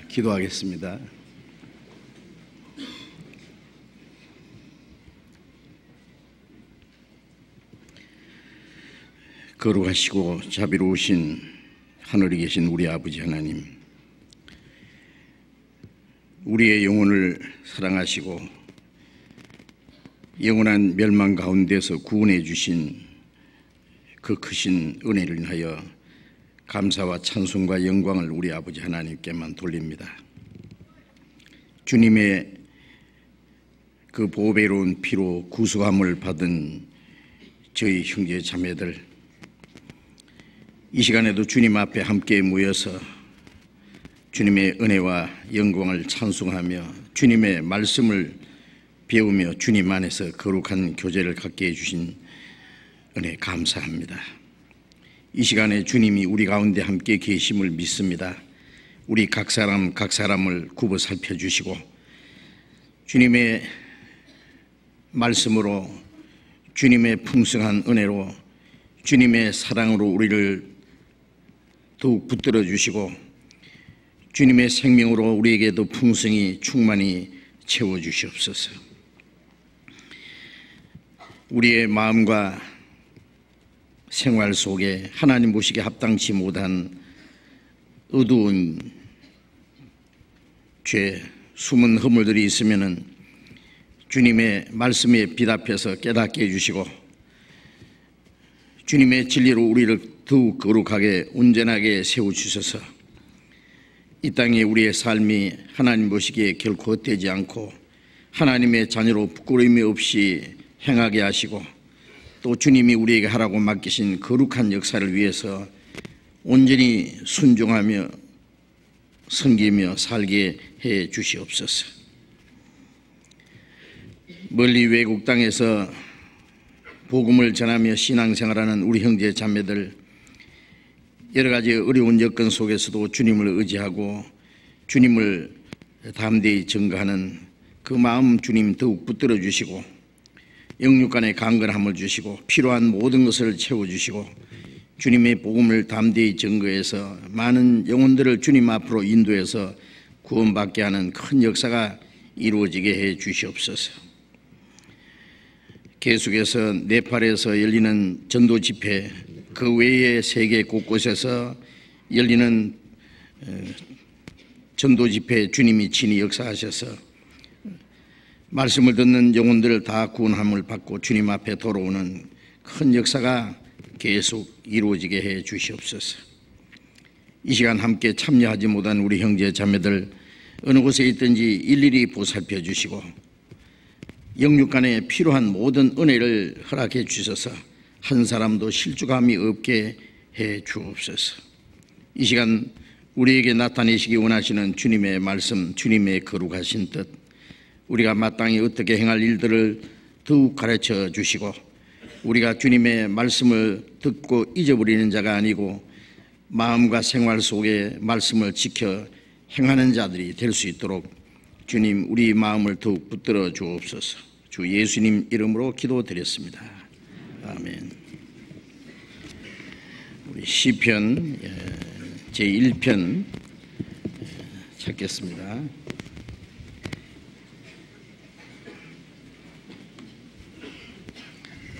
기도하겠습니다. 거룩하시고 자비로우신 하늘에 계신 우리 아버지 하나님, 우리의 영혼을 사랑하시고 영원한 멸망 가운데서 구원해 주신 그 크신 은혜를 인하여 감사와 찬송과 영광을 우리 아버지 하나님께만 돌립니다. 주님의 그 보배로운 피로 구속함을 받은 저희 형제 자매들, 이 시간에도 주님 앞에 함께 모여서 주님의 은혜와 영광을 찬송하며 주님의 말씀을 배우며 주님 안에서 거룩한 교제를 갖게 해주신 은혜 감사합니다. 이 시간에 주님이 우리 가운데 함께 계심을 믿습니다. 우리 각 사람을 굽어 살펴주시고 주님의 말씀으로, 주님의 풍성한 은혜로, 주님의 사랑으로 우리를 더욱 붙들어 주시고 주님의 생명으로 우리에게도 풍성히 충만히 채워 주시옵소서. 우리의 마음과 생활 속에 하나님 보시기에 합당치 못한 어두운 죄, 숨은 허물들이 있으면은 주님의 말씀에 빛 앞에서 깨닫게 해주시고 주님의 진리로 우리를 더욱 거룩하게 온전하게 세워주셔서 이 땅에 우리의 삶이 하나님 보시기에 결코 헛되지 않고 하나님의 자녀로 부끄러움이 없이 행하게 하시고 또 주님이 우리에게 하라고 맡기신 거룩한 역사를 위해서 온전히 순종하며 섬기며 살게 해 주시옵소서. 멀리 외국 땅에서 복음을 전하며 신앙생활하는 우리 형제 자매들, 여러 가지 어려운 여건 속에서도 주님을 의지하고 주님을 담대히 증거하는 그 마음 주님 더욱 붙들어 주시고 영육간의 강건함을 주시고 필요한 모든 것을 채워주시고 주님의 복음을 담대히 증거해서 많은 영혼들을 주님 앞으로 인도해서 구원받게 하는 큰 역사가 이루어지게 해 주시옵소서. 계속해서 네팔에서 열리는 전도 집회, 그 외에 세계 곳곳에서 열리는 전도 집회 주님이 친히 역사하셔서 말씀을 듣는 영혼들을 다 구원함을 받고 주님 앞에 돌아오는 큰 역사가 계속 이루어지게 해 주시옵소서. 이 시간 함께 참여하지 못한 우리 형제 자매들 어느 곳에 있든지 일일이 보살펴 주시고 영육간에 필요한 모든 은혜를 허락해 주셔서 한 사람도 실족함이 없게 해 주옵소서. 이 시간 우리에게 나타내시기 원하시는 주님의 말씀, 주님의 거룩하신 뜻, 우리가 마땅히 어떻게 행할 일들을 더욱 가르쳐 주시고 우리가 주님의 말씀을 듣고 잊어버리는 자가 아니고 마음과 생활 속에 말씀을 지켜 행하는 자들이 될 수 있도록 주님 우리 마음을 더욱 붙들어 주옵소서. 주 예수님 이름으로 기도드렸습니다. 아멘. 우리 시편 제1편 찾겠습니다.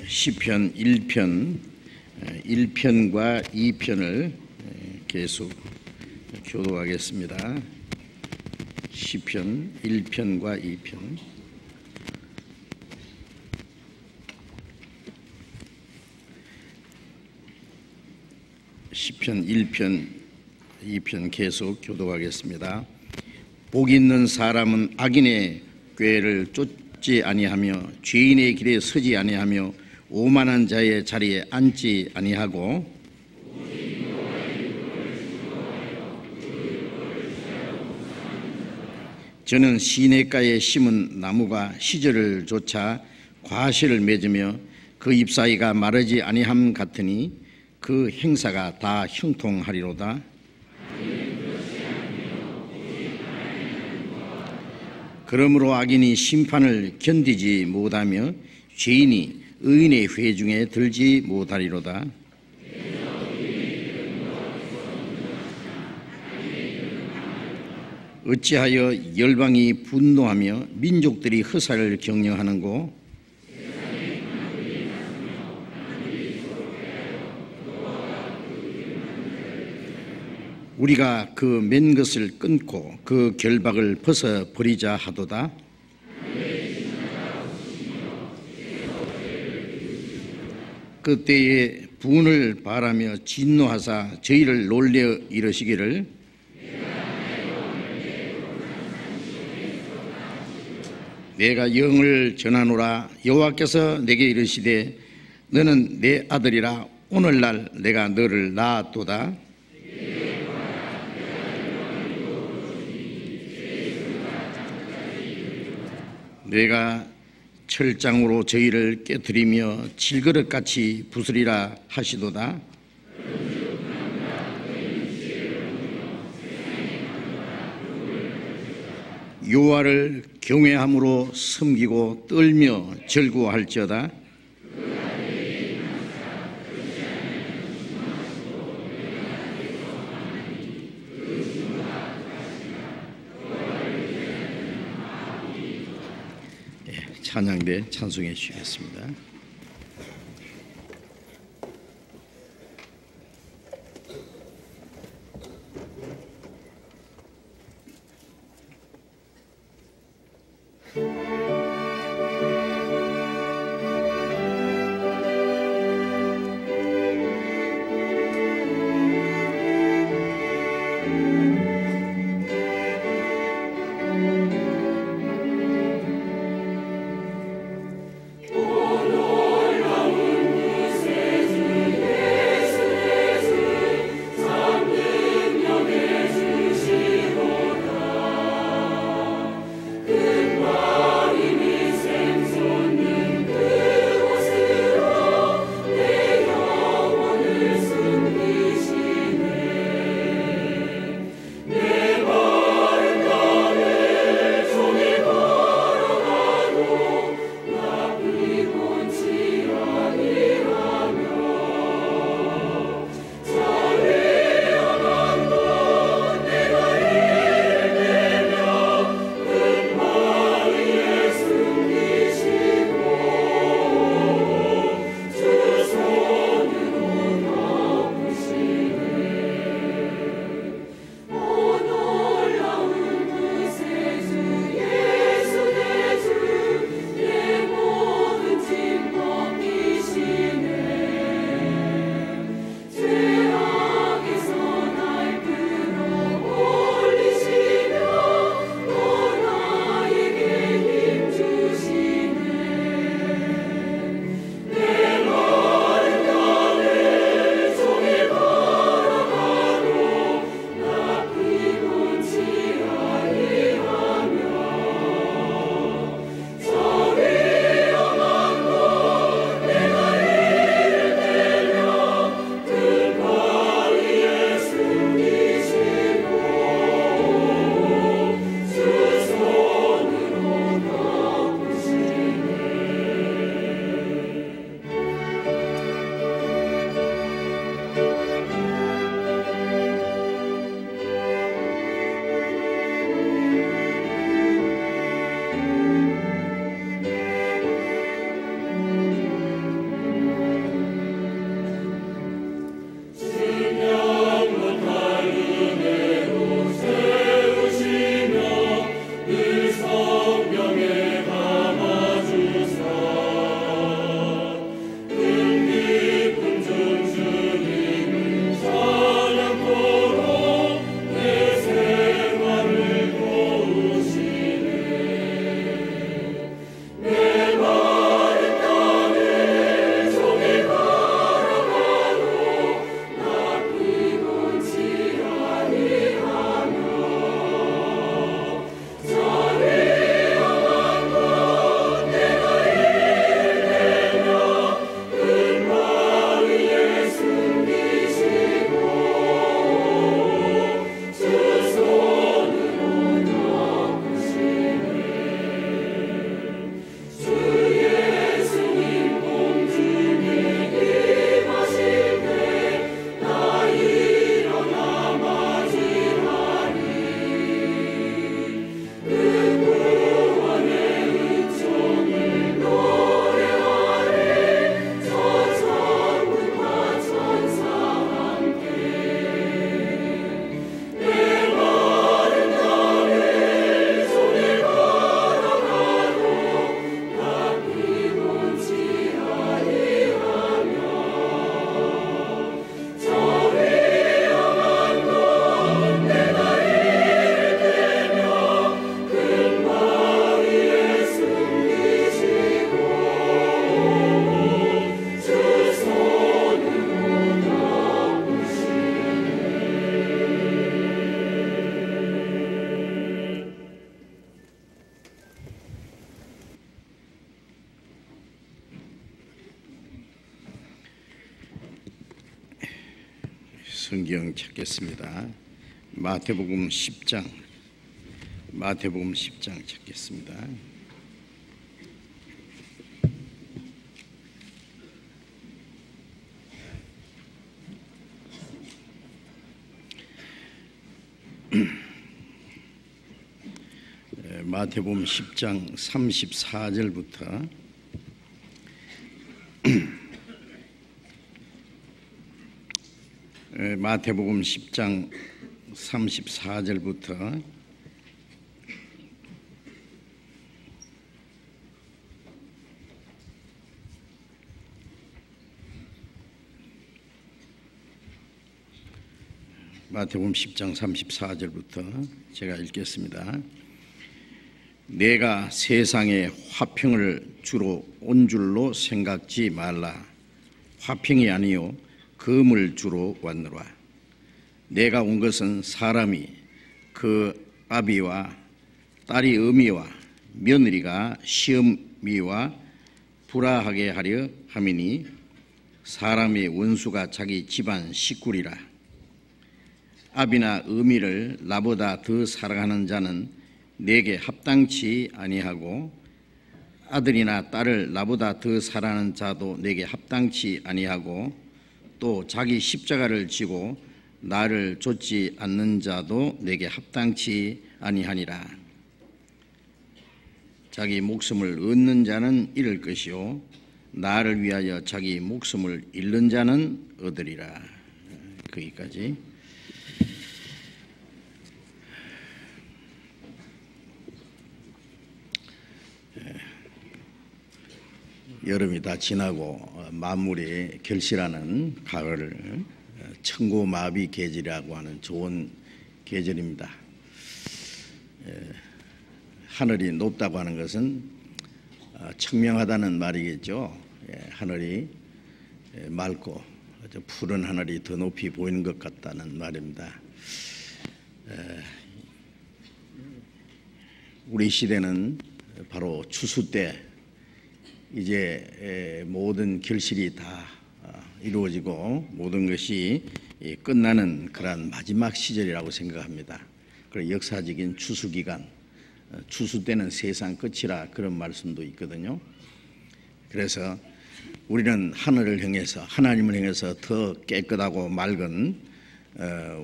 시편 1편, 1편과 2편을 계속 교도하겠습니다. 시편 1편과 2편. 시편 1편, 2편 계속 교도하겠습니다. 복 있는 사람은 악인의 꾀를 쫓지 아니하며 죄인의 길에 서지 아니하며 오만한 자의 자리에 앉지 아니하고 저는 시냇가에 심은 나무가 시절을 쫓아 과실을 맺으며 그 잎사이가 마르지 아니함 같으니 그 행사가 다 형통하리로다. 그러므로 악인이 심판을 견디지 못하며 죄인이 의인의 회중에 들지 못하리로다. 어찌하여 열방이 분노하며 민족들이 허사를 경영하는고? 우리가 그 맨 것을 끊고 그 결박을 벗어 버리자 하도다. 그때에 분을 바라며 진노하사 저희를 놀려 이르시기를 내가 영을 전하노라. 여호와께서 내게 이르시되 너는 내 아들이라 오늘날 내가 너를 낳았도다. 내가 철장으로 저희를 깨뜨리며 질그릇같이 부수리라 하시도다. 여호와를 경외함으로 섬기고 떨며 절구할지어다. 찬양대 찬송해 주시겠습니다. Oh, no. 성경 찾겠습니다. 마태복음 10장 찾겠습니다. 마태복음 10장 34절부터 마태복음 10장 34절부터 마태복음 10장 34절부터 제가 읽겠습니다. 내가 세상에 화평을 주로 온 줄로 생각지 말라. 화평이 아니요 금을 주로 왔노라. 내가 온 것은 사람이 그 아비와 딸이 어미와 며느리가 시어미와 불화하게 하려 함이니 사람의 원수가 자기 집안 식구리라. 아비나 어미를 나보다 더 사랑하는 자는 내게 합당치 아니하고 아들이나 딸을 나보다 더 사랑하는 자도 내게 합당치 아니하고 또 자기 십자가를 지고 나를 좇지 않는 자도 내게 합당치 아니하니라. 자기 목숨을 얻는 자는 잃을 것이요 나를 위하여 자기 목숨을 잃는 자는 얻으리라. 거기까지. 여름이 다 지나고 만물이 결실하는 가을을 천고마비 계절이라고 하는 좋은 계절입니다. 하늘이 높다고 하는 것은 청명하다는 말이겠죠. 하늘이 맑고 푸른 하늘이 더 높이 보이는 것 같다는 말입니다. 우리 시대는 바로 추수 때 이제 모든 결실이 다 이루어지고 모든 것이 끝나는 그러한 마지막 시절이라고 생각합니다. 그리고 역사적인 추수 기간, 추수 때는 세상 끝이라 그런 말씀도 있거든요. 그래서 우리는 하늘을 향해서 하나님을 향해서 더 깨끗하고 맑은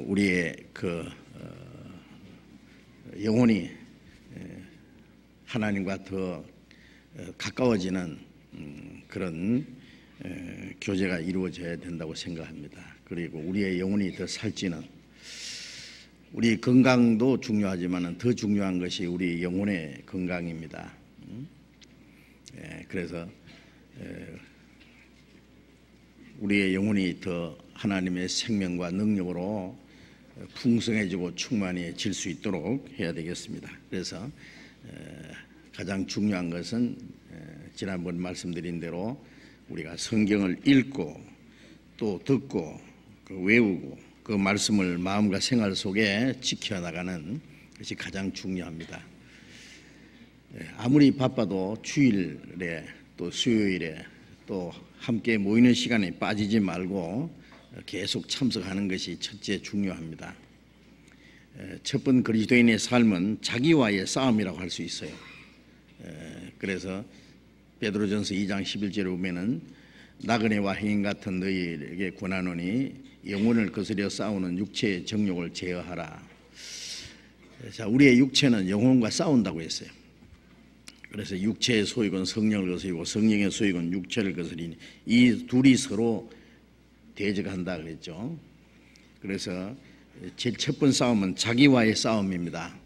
우리의 그 영혼이 하나님과 더 가까워지는 그런 교제가 이루어져야 된다고 생각합니다. 그리고 우리의 영혼이 더 살찌는, 우리 건강도 중요하지만 더 중요한 것이 우리 영혼의 건강입니다. 그래서 우리의 영혼이 더 하나님의 생명과 능력으로 풍성해지고 충만해질 수 있도록 해야 되겠습니다. 그래서 가장 중요한 것은 지난번 말씀드린 대로 우리가 성경을 읽고 또 듣고 외우고 그 말씀을 마음과 생활 속에 지켜나가는 것이 가장 중요합니다. 아무리 바빠도 주일에 또 수요일에 또 함께 모이는 시간에 빠지지 말고 계속 참석하는 것이 첫째 중요합니다. 첫 번 그리스도인의 삶은 자기와의 싸움이라고 할 수 있어요. 그래서 베드로전서 2장 11절에 보면은 나그네와 행인 같은 너희에게 권하노니 영혼을 거스려 싸우는 육체의 정욕을 제어하라. 자, 우리의 육체는 영혼과 싸운다고 했어요. 그래서 육체의 소욕은 성령을 거스리고 성령의 소욕은 육체를 거스리니 이 둘이 서로 대적한다 그랬죠. 그래서 제일 첫 번째 싸움은 자기와의 싸움입니다.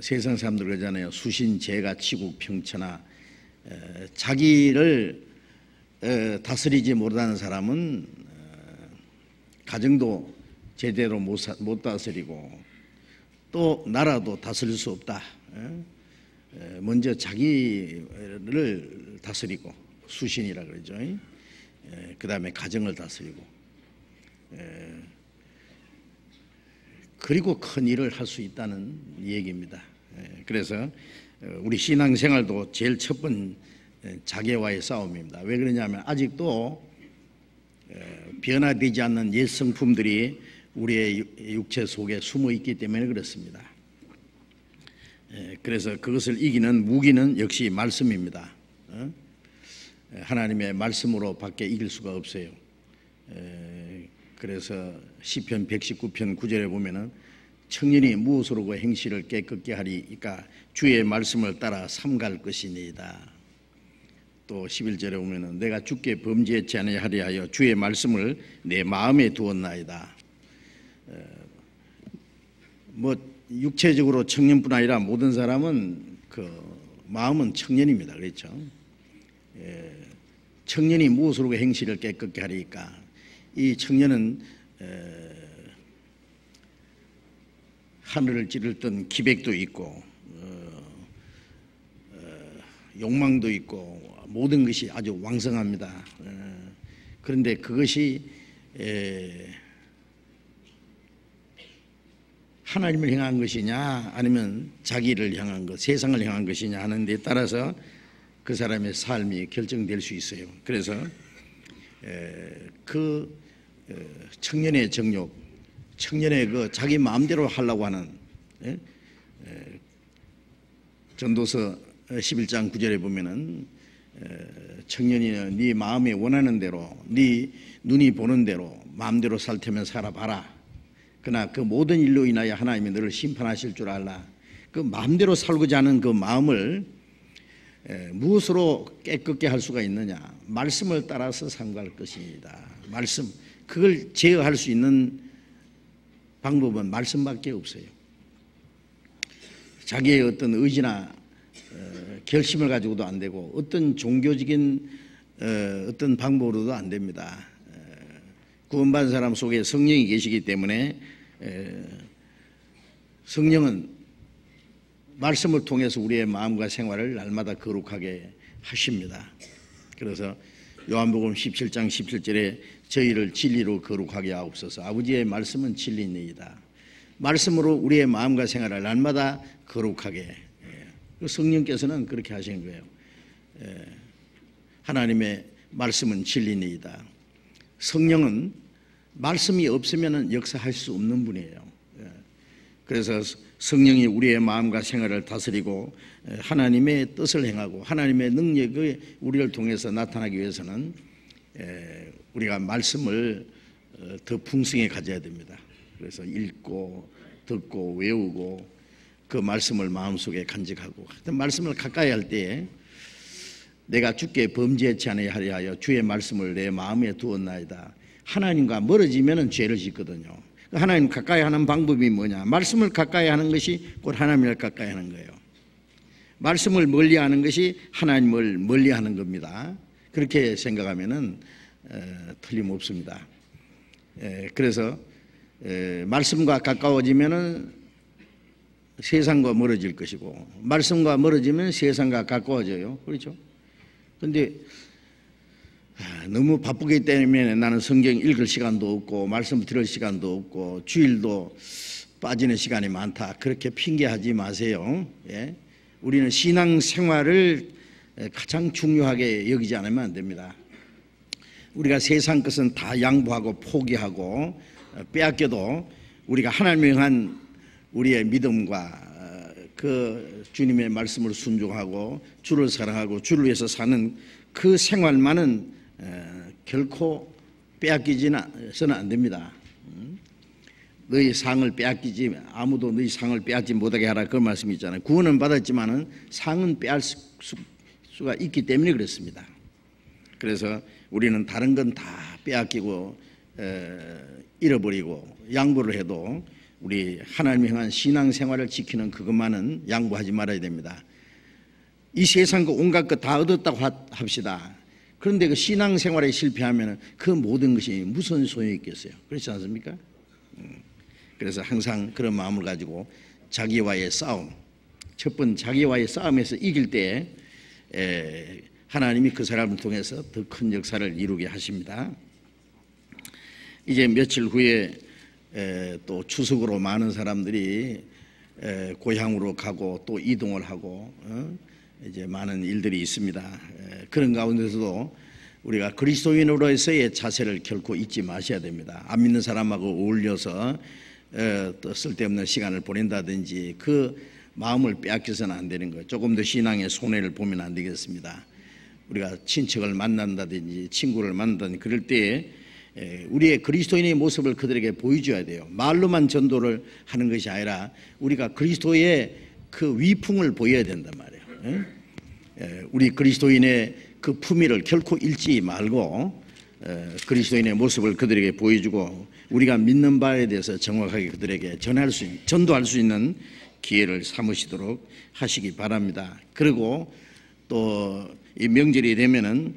세상 사람들 그러잖아요. 수신제가 치국 평천하. 자기를 다스리지 못하는 사람은 가정도 제대로 못 다스리고 또 나라도 다스릴 수 없다. 먼저 자기를 다스리고 수신이라 그러죠. 그 다음에 가정을 다스리고 그리고 큰 일을 할 수 있다는 얘기입니다. 그래서 우리 신앙생활도 제일 첫 번 자기와의 싸움입니다. 왜 그러냐면 아직도 변화되지 않는 옛 성품들이 우리의 육체 속에 숨어 있기 때문에 그렇습니다. 그래서 그것을 이기는 무기는 역시 말씀입니다. 하나님의 말씀으로 밖에 이길 수가 없어요. 그래서 시편 119편 9절에 보면은 청년이 무엇으로고 행실을 깨끗게 하리이까 주의 말씀을 따라 삼갈 것이니이다. 또 11절에 보면은 내가 주께 범죄치 아니하리 하여 주의 말씀을 내 마음에 두었나이다. 뭐 육체적으로 청년뿐 아니라 모든 사람은 그 마음은 청년입니다. 그렇죠? 청년이 무엇으로 행실을 깨끗게 하리까? 이 청년은 하늘을 찌르던 기백도 있고 욕망도 있고 모든 것이 아주 왕성합니다. 그런데 그것이 하나님을 향한 것이냐 아니면 자기를 향한 것, 세상을 향한 것이냐 하는 데 따라서 그 사람의 삶이 결정될 수 있어요. 그래서 그 청년의 정욕, 청년의 그 자기 마음대로 하려고 하는 전도서 11장 9절에 보면은 청년이 네 마음에 원하는 대로 네 눈이 보는 대로 마음대로 살 테면 살아봐라. 그러나 그 모든 일로 인하여 하나님이 너를 심판하실 줄 알라. 그 마음대로 살고자 하는 그 마음을 무엇으로 깨끗게 할 수가 있느냐? 말씀을 따라서 삼갈 것입니다. 말씀, 그걸 제어할 수 있는 방법은 말씀밖에 없어요. 자기의 어떤 의지나 결심을 가지고도 안 되고 어떤 종교적인 어떤 방법으로도 안 됩니다. 구원받은 사람 속에 성령이 계시기 때문에 성령은 말씀을 통해서 우리의 마음과 생활을 날마다 거룩하게 하십니다. 그래서 요한복음 17장 17절에 저희를 진리로 거룩하게 하옵소서. 아버지의 말씀은 진리니이다. 말씀으로 우리의 마음과 생활을 날마다 거룩하게, 성령께서는 그렇게 하시는 거예요. 하나님의 말씀은 진리니이다. 성령은 말씀이 없으면 역사할 수 없는 분이에요. 그래서 성령이 우리의 마음과 생활을 다스리고 하나님의 뜻을 행하고 하나님의 능력이 우리를 통해서 나타나기 위해서는 우리가 말씀을 더 풍성히 가져야 됩니다. 그래서 읽고 듣고 외우고 그 말씀을 마음속에 간직하고, 말씀을 가까이 할 때에 내가 주께 범죄치 아니하리 하여 주의 말씀을 내 마음에 두었나이다. 하나님과 멀어지면 죄를 짓거든요. 하나님 가까이 하는 방법이 뭐냐? 말씀을 가까이 하는 것이 곧 하나님을 가까이 하는 거예요. 말씀을 멀리하는 것이 하나님을 멀리하는 겁니다. 그렇게 생각하면은 틀림없습니다. 그래서 말씀과 가까워지면은 세상과 멀어질 것이고, 말씀과 멀어지면 세상과 가까워져요. 그렇죠? 그런데 너무 바쁘기 때문에 나는 성경 읽을 시간도 없고 말씀 들을 시간도 없고 주일도 빠지는 시간이 많다, 그렇게 핑계하지 마세요. 우리는 신앙생활을 가장 중요하게 여기지 않으면 안 됩니다. 우리가 세상 것은 다 양보하고 포기하고 빼앗겨도 우리가 하나님을 향한 우리의 믿음과 그 주님의 말씀을 순종하고 주를 사랑하고 주를 위해서 사는 그 생활만은 결코 빼앗기지는 안 됩니다. 너희 상을 빼앗기지, 아무도 너희 상을 빼앗지 못하게 하라, 그런 말씀이 있잖아요. 구원은 받았지만은 상은 빼앗을 수가 있기 때문에 그렇습니다. 그래서 우리는 다른 건 다 빼앗기고 잃어버리고 양보를 해도 우리 하나님을 향한 신앙생활을 지키는 그것만은 양보하지 말아야 됩니다. 이 세상 그 온갖 것 다 얻었다고 합시다. 그런데 그 신앙생활에 실패하면 그 모든 것이 무슨 소용이 있겠어요? 그렇지 않습니까? 그래서 항상 그런 마음을 가지고 자기와의 싸움, 첫 번 자기와의 싸움에서 이길 때 하나님이 그 사람을 통해서 더 큰 역사를 이루게 하십니다. 이제 며칠 후에 또 추석으로 많은 사람들이 고향으로 가고 또 이동을 하고 이제 많은 일들이 있습니다. 그런 가운데서도 우리가 그리스도인으로서의 자세를 결코 잊지 마셔야 됩니다. 안 믿는 사람하고 어울려서 또 쓸데없는 시간을 보낸다든지 그 마음을 빼앗겨서는 안 되는 거예요. 조금 더 신앙의 손해를 보면 안 되겠습니다. 우리가 친척을 만난다든지 친구를 만난다든지 그럴 때에 우리의 그리스도인의 모습을 그들에게 보여줘야 돼요. 말로만 전도를 하는 것이 아니라 우리가 그리스도의 그 위풍을 보여야 된단 말이에요. 우리 그리스도인의 그 품위를 결코 잃지 말고 그리스도인의 모습을 그들에게 보여주고 우리가 믿는 바에 대해서 정확하게 그들에게 전도할 수 있는 기회를 삼으시도록 하시기 바랍니다. 그리고 또 이 명절이 되면은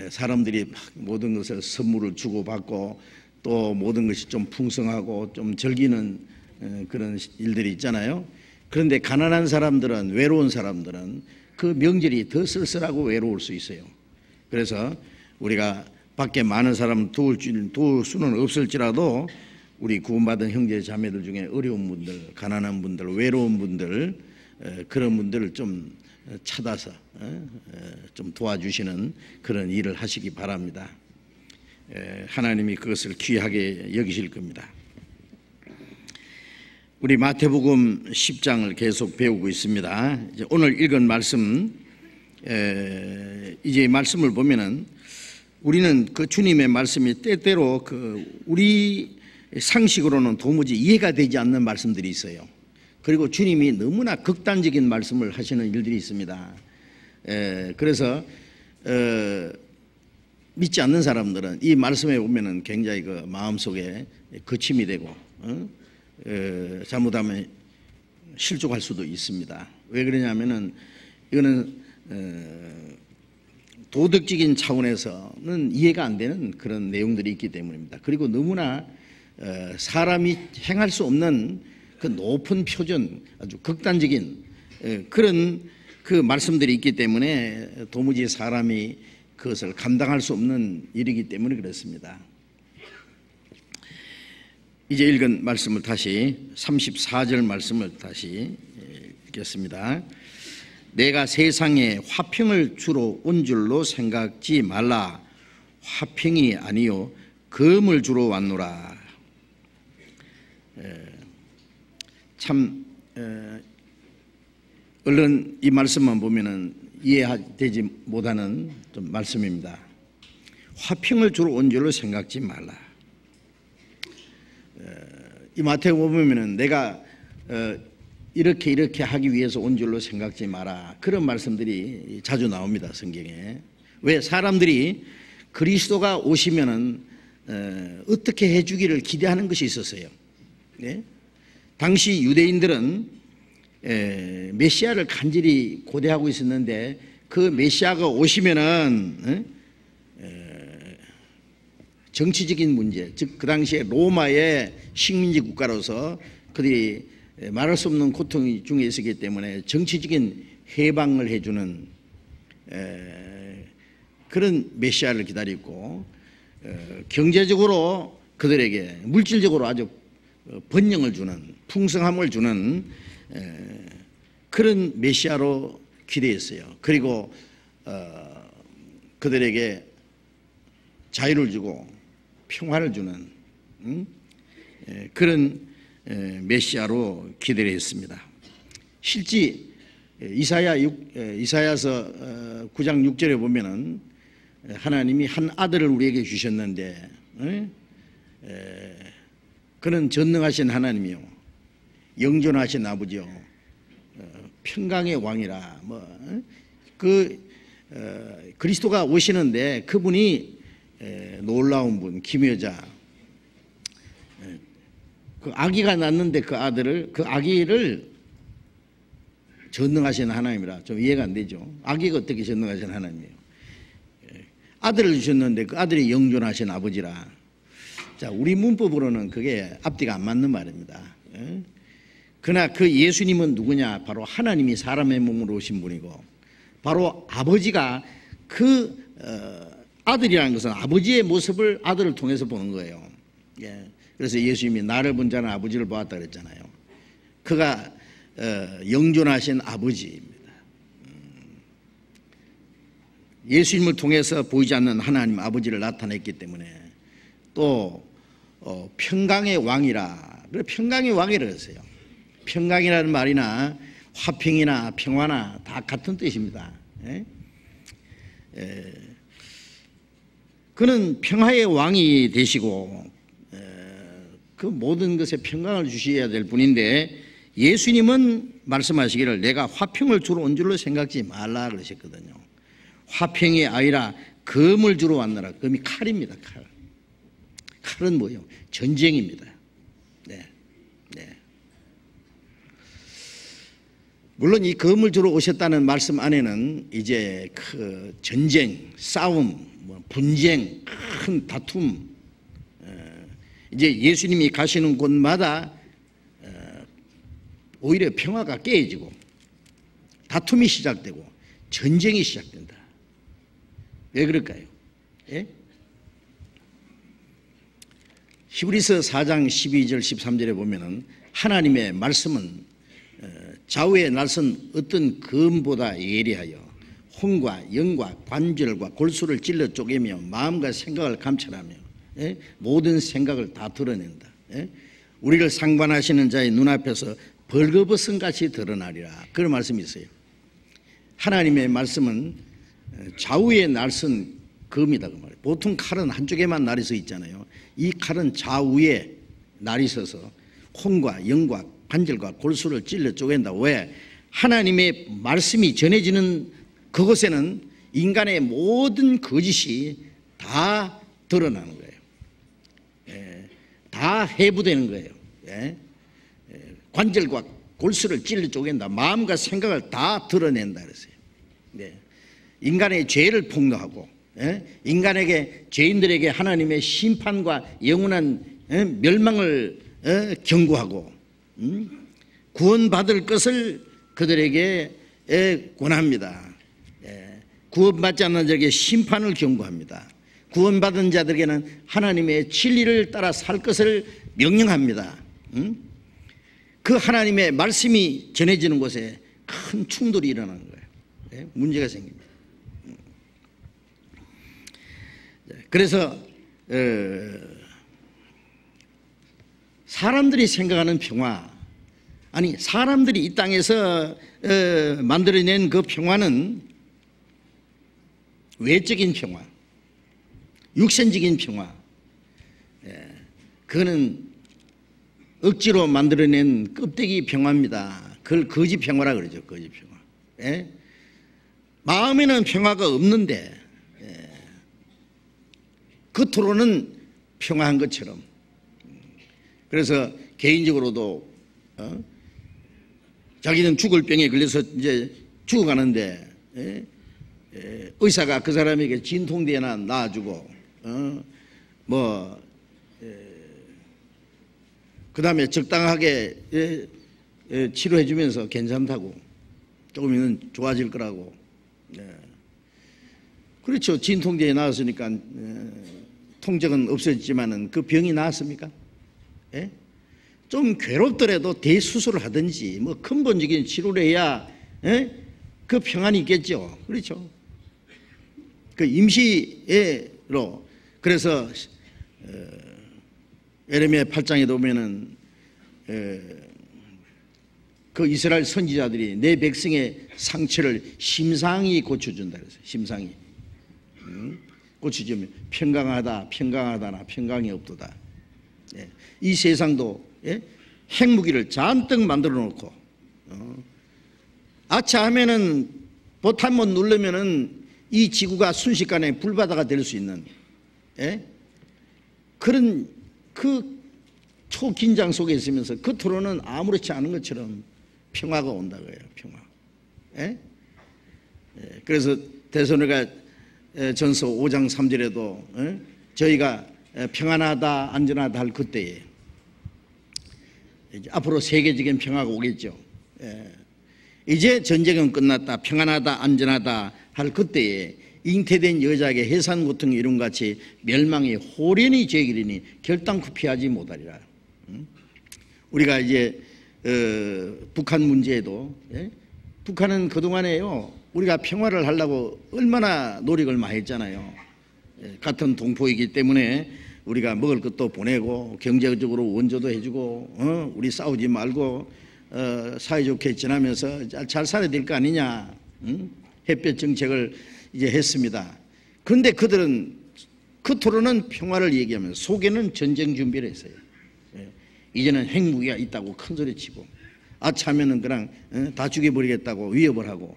사람들이 막 모든 것을 선물을 주고받고 또 모든 것이 좀 풍성하고 좀 즐기는 그런 일들이 있잖아요. 그런데 가난한 사람들은, 외로운 사람들은 그 명절이 더 쓸쓸하고 외로울 수 있어요. 그래서 우리가 밖에 많은 사람 도울 수는 없을지라도 우리 구원받은 형제 자매들 중에 어려운 분들, 가난한 분들, 외로운 분들, 그런 분들을 좀 찾아서 좀 도와주시는 그런 일을 하시기 바랍니다. 하나님이 그것을 귀하게 여기실 겁니다. 우리 마태복음 10장을 계속 배우고 있습니다. 이제 오늘 읽은 말씀, 이제 말씀을 보면은 우리는 그 주님의 말씀이 때때로 우리 상식으로는 도무지 이해가 되지 않는 말씀들이 있어요. 그리고 주님이 너무나 극단적인 말씀을 하시는 일들이 있습니다. 그래서 믿지 않는 사람들은 이 말씀에 보면은 굉장히 그 마음속에 거침이 되고 잘못하면 실족할 수도 있습니다. 왜 그러냐면은 이거는 도덕적인 차원에서는 이해가 안 되는 그런 내용들이 있기 때문입니다. 그리고 너무나 사람이 행할 수 없는 그 높은 표준, 아주 극단적인 그런 그 말씀들이 있기 때문에 도무지 사람이 그것을 감당할 수 없는 일이기 때문에 그렇습니다. 이제 읽은 말씀을 다시 34절 말씀을 다시 읽겠습니다. 내가 세상에 화평을 주러 온 줄로 생각지 말라. 화평이 아니요 검을 주러 왔노라. 참 얼른 이 말씀만 보면은 이해되지 못하는 좀 말씀입니다. 화평을 주러 온 줄로 생각지 말라. 이 마태복음 보면은 내가 이렇게 하기 위해서 온 줄로 생각지 마라. 그런 말씀들이 자주 나옵니다, 성경에. 왜? 사람들이 그리스도가 오시면은 어떻게 해주기를 기대하는 것이 있었어요. 네? 당시 유대인들은 메시아를 간절히 고대하고 있었는데 그 메시아가 오시면은 정치적인 문제, 즉 그 당시에 로마의 식민지 국가로서 그들이 말할 수 없는 고통 중에 있었기 때문에 정치적인 해방을 해주는 그런 메시아를 기다리고 경제적으로 그들에게 물질적으로 아주 번영을 주는, 풍성함을 주는 그런 메시아로 기대했어요. 그리고 그들에게 자유를 주고 평화를 주는 그런 메시아로 기대를 했습니다. 실제 이사야서 9장 6절에 보면은 하나님이 한 아들을 우리에게 주셨는데 그는 전능하신 하나님이요 영존하신 아버지요 평강의 왕이라. 그리스도가 오시는데 그분이 놀라운 분, 기묘자. 그 아기가 낳는데 그 아기를 전능하신 하나님이라. 좀 이해가 안 되죠. 아기가 어떻게 전능하신 하나님이에요? 아들을 주셨는데 그 아들이 영존하신 아버지라. 자, 우리 문법으로는 그게 앞뒤가 안 맞는 말입니다. 그러나 그 예수님은 누구냐? 바로 하나님이 사람의 몸으로 오신 분이고, 바로 아버지가 그 아들이라는 것은 아버지의 모습을 아들을 통해서 보는 거예요. 그래서 예수님이 나를 본 자는 아버지를 보았다 그랬잖아요. 그가 영존하신 아버지입니다. 예수님을 통해서 보이지 않는 하나님 아버지를 나타냈기 때문에 또 평강의 왕이라, 그래 평강의 왕이라고 했어요. 평강이라는 말이나 화평이나 평화나 다 같은 뜻입니다. 그는 평화의 왕이 되시고 그 모든 것에 평강을 주셔야 될 분인데, 예수님은 말씀하시기를 내가 화평을 주러 온 줄로 생각지 말라 그러셨거든요. 화평이 아니라 검을 주러 왔느라. 검이 칼입니다. 칼. 칼은 뭐예요? 전쟁입니다. 네. 물론 이 검을 주러 오셨다는 말씀 안에는 이제 그 전쟁, 싸움, 분쟁, 큰 다툼, 이제 예수님이 가시는 곳마다 오히려 평화가 깨지고 다툼이 시작되고 전쟁이 시작된다. 왜 그럴까요? 예? 히브리서 4장 12절 13절에 보면은 하나님의 말씀은 좌우에 날선 어떤 검보다 예리하여 혼과 영과 관절과 골수를 찔러 쪼개며 마음과 생각을 감찰하며 모든 생각을 다 드러낸다. 우리를 상관하시는 자의 눈앞에서 벌거벗은 같이 드러나리라. 그런 말씀이 있어요. 하나님의 말씀은 좌우에 날선 검이다 그 말이에요. 보통 칼은 한쪽에만 날이 서 있잖아요. 이 칼은 좌우에 날이 서서 혼과 영과 관절과 골수를 찔러 쪼갠다. 왜? 하나님의 말씀이 전해지는 그곳에는 인간의 모든 거짓이 다 드러나는 거예요. 다 해부되는 거예요. 관절과 골수를 찔러 쪼갠다. 마음과 생각을 다 드러낸다 그랬어요. 인간의 죄를 폭로하고 인간에게, 죄인들에게 하나님의 심판과 영원한 멸망을 경고하고 구원받을 것을 그들에게 권합니다. 구원받지 않는 자에게 심판을 경고합니다. 구원받은 자들에게는 하나님의 진리를 따라 살 것을 명령합니다. 그 하나님의 말씀이 전해지는 곳에 큰 충돌이 일어나는 거예요. 문제가 생깁니다. 그래서 사람들이 생각하는 평화, 아니 사람들이 이 땅에서 만들어낸 그 평화는 외적인 평화, 육신적인 평화, 그거는 억지로 만들어낸 껍데기 평화입니다. 그걸 거짓 평화라 그러죠. 거짓 평화. 마음에는 평화가 없는데 겉으로는 평화한 것처럼. 그래서 개인적으로도 자기는 죽을 병에 걸려서 이제 죽어가는데 의사가 그 사람에게 진통제나 놔주고 그 다음에 적당하게 치료해 주면서 괜찮다고, 조금은 좋아질 거라고. 그렇죠. 진통제에 나왔으니까 통증은 없어졌지만은 그 병이 나았습니까? 좀 괴롭더라도 대수술을 하든지 뭐 근본적인 치료를 해야 그 평안이 있겠죠. 그렇죠. 그 임시로. 그래서 에레미야 8장에 보면은 그 이스라엘 선지자들이 내 백성의 상처를 심상히 고쳐준다 그랬어요. 심상히 고쳐주면 평강하다, 평강하다나 평강이 없도다. 이 세상도 핵무기를 잔뜩 만들어 놓고 아차하면은 버튼만 누르면은 이 지구가 순식간에 불바다가 될 수 있는 그런 그 초긴장 속에 있으면서 겉으로는 아무렇지 않은 것처럼 평화가 온다고요. 평화. 그래서 데살로니가 전서 5장 3절에도 저희가 평안하다 안전하다 할 그때에 앞으로 세계적인 평화가 오겠죠. 이제 전쟁은 끝났다, 평안하다 안전하다 할 그때에 잉태된 여자에게 해산 고통이 이룬같이 멸망이 호련히 제기리니 결단코 피하지 못하리라. 우리가 이제 북한 문제에도 북한은 그동안에요 우리가 평화를 하려고 얼마나 노력을 많이 했잖아요. 같은 동포이기 때문에 우리가 먹을 것도 보내고 경제적으로 원조도 해주고 우리 싸우지 말고 사이좋게 지나면서 잘 살아야 될 거 아니냐, 햇볕 정책을 이제 했습니다. 그런데 그들은 겉으로는 평화를 얘기하면서 속에는 전쟁 준비를 했어요. 이제는 핵무기가 있다고 큰 소리 치고 아차하면은 그냥 다 죽여버리겠다고 위협을 하고,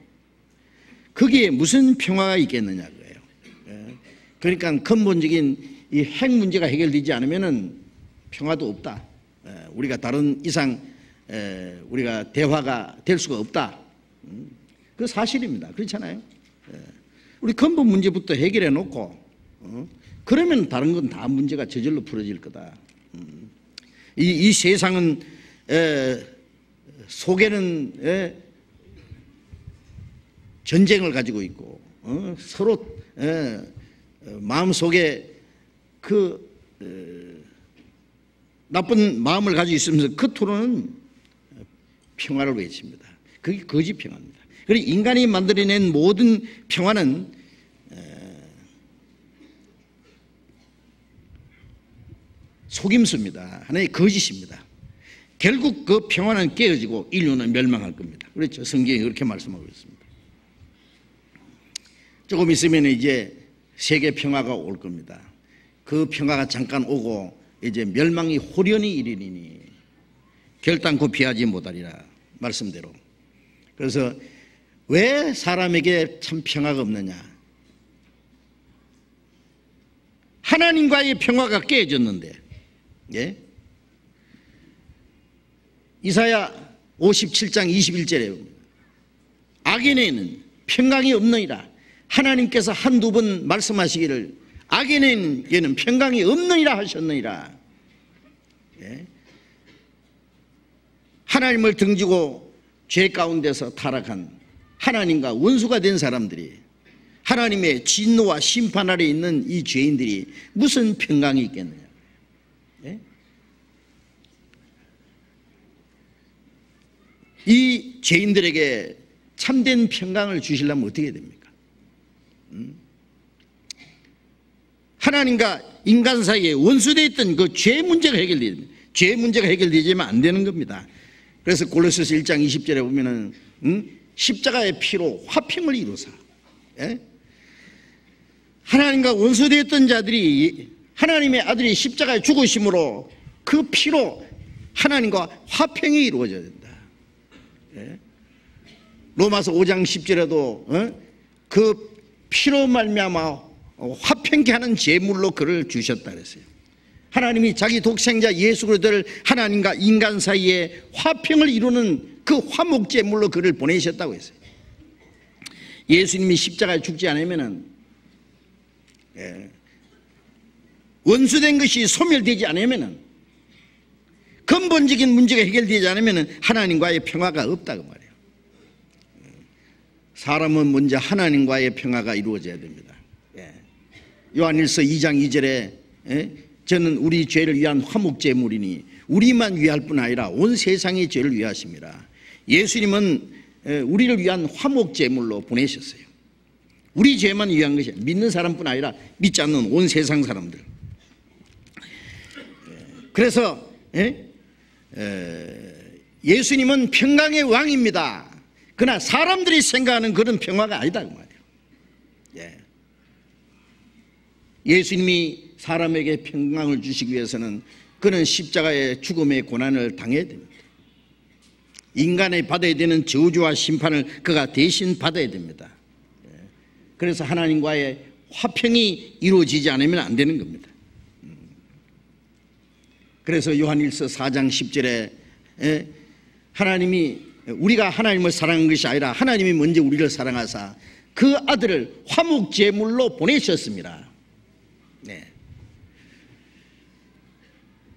거기에 무슨 평화가 있겠느냐 그거예요. 그러니까 근본적인 이 핵 문제가 해결되지 않으면은 평화도 없다. 우리가 다른 이상 우리가 대화가 될 수가 없다. 그 사실입니다. 그렇잖아요. 우리 근본 문제부터 해결해 놓고 그러면 다른 건 다 문제가 저절로 풀어질 거다. 이 세상은 속에는 전쟁을 가지고 있고 서로 마음속에 그 나쁜 마음을 가지고 있으면서 겉으로는 평화를 외칩니다. 그게 거짓 평화입니다. 그리고 인간이 만들어낸 모든 평화는 속임수입니다. 하나의 거짓입니다. 결국 그 평화는 깨어지고 인류는 멸망할 겁니다. 그렇죠. 성경이 그렇게 말씀하고 있습니다. 조금 있으면 이제 세계 평화가 올 겁니다. 그 평화가 잠깐 오고 이제 멸망이 호련히 이르리니 결단코 피하지 못하리라 말씀대로. 그래서 왜 사람에게 참 평화가 없느냐? 하나님과의 평화가 깨어졌는데, 예? 이사야 57장 21절에 악인에는 평강이 없느니라. 하나님께서 한두 번 말씀하시기를 악인에게는 평강이 없느니라 하셨느니라. 예? 하나님을 등지고 죄 가운데서 타락한 하나님과 원수가 된 사람들이, 하나님의 진노와 심판 아래 있는 이 죄인들이 무슨 평강이 있겠느냐? 예? 이 죄인들에게 참된 평강을 주시려면 어떻게 됩니까? 하나님과 인간 사이에 원수되어 있던 그 죄 문제가 해결돼야 됩니다. 죄 문제가 해결되지면 안 되는 겁니다. 그래서 골로새서 1장 20절에 보면은 십자가의 피로 화평을 이루사, 예? 하나님과 원수되었던 자들이 하나님의 아들이 십자가에 죽으심으로 그 피로 하나님과 화평이 이루어져야 된다. 예? 로마서 5장 10절에도 그 피로 말미암아 화평케 하는 제물로 그를 주셨다 그랬어요. 하나님이 자기 독생자 예수 그리스도를 하나님과 인간 사이에 화평을 이루는 그 화목 제물로 그를 보내셨다고 했어요. 예수님이 십자가에 죽지 않으면은, 원수된 것이 소멸되지 않으면은, 근본적인 문제가 해결되지 않으면은 하나님과의 평화가 없다고 말이에요. 사람은 먼저 하나님과의 평화가 이루어져야 됩니다. 요한일서 2장 2절에 저는 우리 죄를 위한 화목제물이니 우리만 위할 뿐 아니라 온 세상의 죄를 위하심이라. 예수님은 우리를 위한 화목제물로 보내셨어요. 우리 죄만 위한 것이 아니라 믿는 사람뿐 아니라 믿지 않는 온 세상 사람들. 그래서 예수님은 평강의 왕입니다. 그러나 사람들이 생각하는 그런 평화가 아니다 그 말이에요. 예수님이 사람에게 평강을 주시기 위해서는 그는 십자가의 죽음의 고난을 당해야 됩니다. 인간이 받아야 되는 저주와 심판을 그가 대신 받아야 됩니다. 그래서 하나님과의 화평이 이루어지지 않으면 안 되는 겁니다. 그래서 요한일서 4장 10절에 하나님이 우리가 하나님을 사랑한 것이 아니라 하나님이 먼저 우리를 사랑하사 그 아들을 화목제물로 보내셨습니다.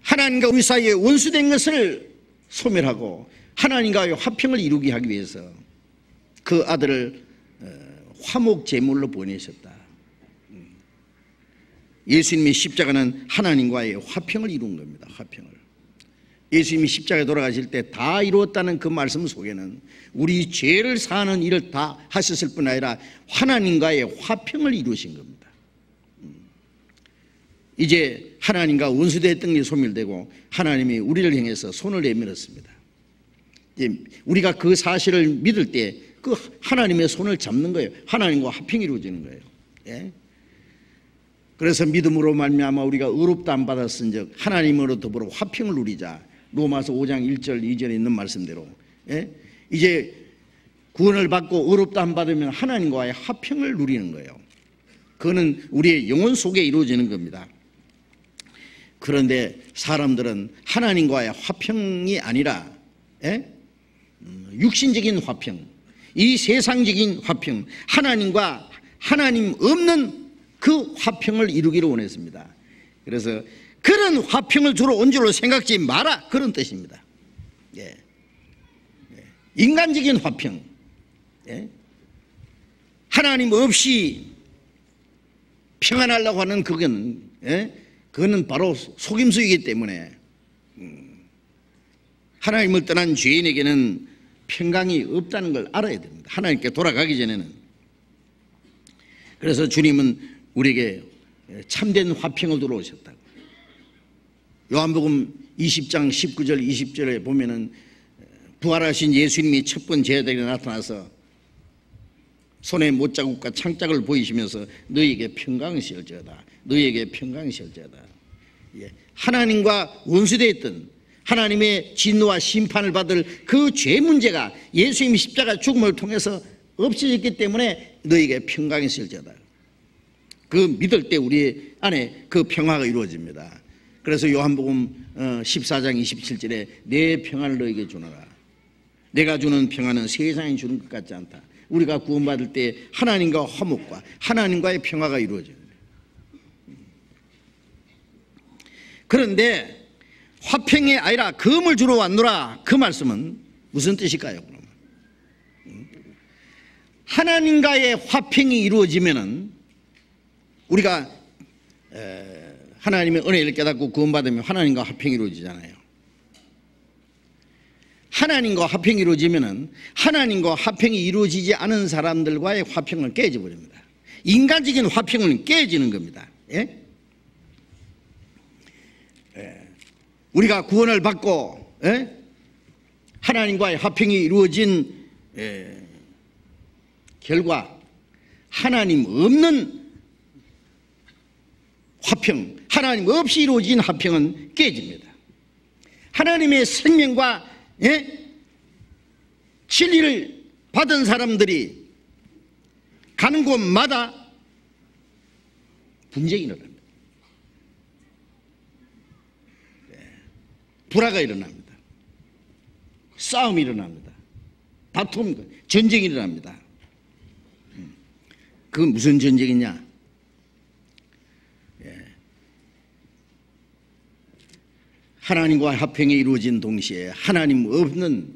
하나님과 우리 사이에 원수된 것을 소멸하고 하나님과의 화평을 이루게 하기 위해서 그 아들을 화목제물로 보내셨다. 예수님의 십자가는 하나님과의 화평을 이룬 겁니다. 화평을. 예수님이 십자가에 돌아가실 때 다 이루었다는 그 말씀 속에는 우리 죄를 사하는 일을 다 하셨을 뿐 아니라 하나님과의 화평을 이루신 겁니다. 이제 하나님과 원수됐던 게 소멸되고 하나님이 우리를 향해서 손을 내밀었습니다. 이제 우리가 그 사실을 믿을 때 그 하나님의 손을 잡는 거예요. 하나님과 화평이 이루어지는 거예요. 예? 그래서 믿음으로 말미암아 우리가 의롭다함 받았은즉 하나님으로 더불어 화평을 누리자. 로마서 5장 1절 2절에 있는 말씀대로, 예? 이제 구원을 받고 의롭다함 받으면 하나님과의 화평을 누리는 거예요. 그거는 우리의 영혼 속에 이루어지는 겁니다. 그런데 사람들은 하나님과의 화평이 아니라, 예? 육신적인 화평, 이 세상적인 화평, 하나님과 하나님 없는 그 화평을 이루기를 원했습니다. 그래서 그런 화평을 주로 온 줄로 생각지 마라, 그런 뜻입니다. 예. 인간적인 화평, 예? 하나님 없이 평안하려고 하는 그건, 예? 그거는 바로 속임수이기 때문에 하나님을 떠난 죄인에게는 평강이 없다는 걸 알아야 됩니다. 하나님께 돌아가기 전에는. 그래서 주님은 우리에게 참된 화평을 들어오셨다고. 요한복음 20장 19절 20절에 보면은 부활하신 예수님이 첫 번째 제자들에게 나타나서 손에 못자국과 창짝을 보이시면서 너희에게 평강이 시을지어다, 너희에게 평강이 시을지어다. 예. 하나님과 원수되어 있던 하나님의 진노와 심판을 받을 그 죄 문제가 예수님이 십자가 죽음을 통해서 없어졌기 때문에 너희에게 평강이 있을지어다. 그 믿을 때 우리 안에 그 평화가 이루어집니다. 그래서 요한복음 14장 27절에 내 평안을 너희에게 주노라. 내가 주는 평안은 세상이 주는 것 같지 않다. 우리가 구원받을 때 하나님과 화목과 하나님과의 평화가 이루어져요. 그런데 화평이 아니라 금을 주러 왔노라, 그 말씀은 무슨 뜻일까요? 그러면 하나님과의 화평이 이루어지면은 우리가 하나님의 은혜를 깨닫고 구원받으면 하나님과 화평이 이루어지잖아요. 하나님과 화평이 이루어지면은 하나님과 화평이 이루어지지 않은 사람들과의 화평을 깨져버립니다. 인간적인 화평은 깨지는 겁니다. 예? 우리가 구원을 받고, 예? 하나님과의 화평이 이루어진 결과 하나님 없는 화평, 하나님 없이 이루어진 화평은 깨집니다. 하나님의 생명과, 예? 진리를 받은 사람들이 가는 곳마다 분쟁이 일어납니다. 불화가 일어납니다. 싸움이 일어납니다. 다툼, 전쟁이 일어납니다. 그건 무슨 전쟁이냐? 하나님과 화평이 이루어진 동시에 하나님 없는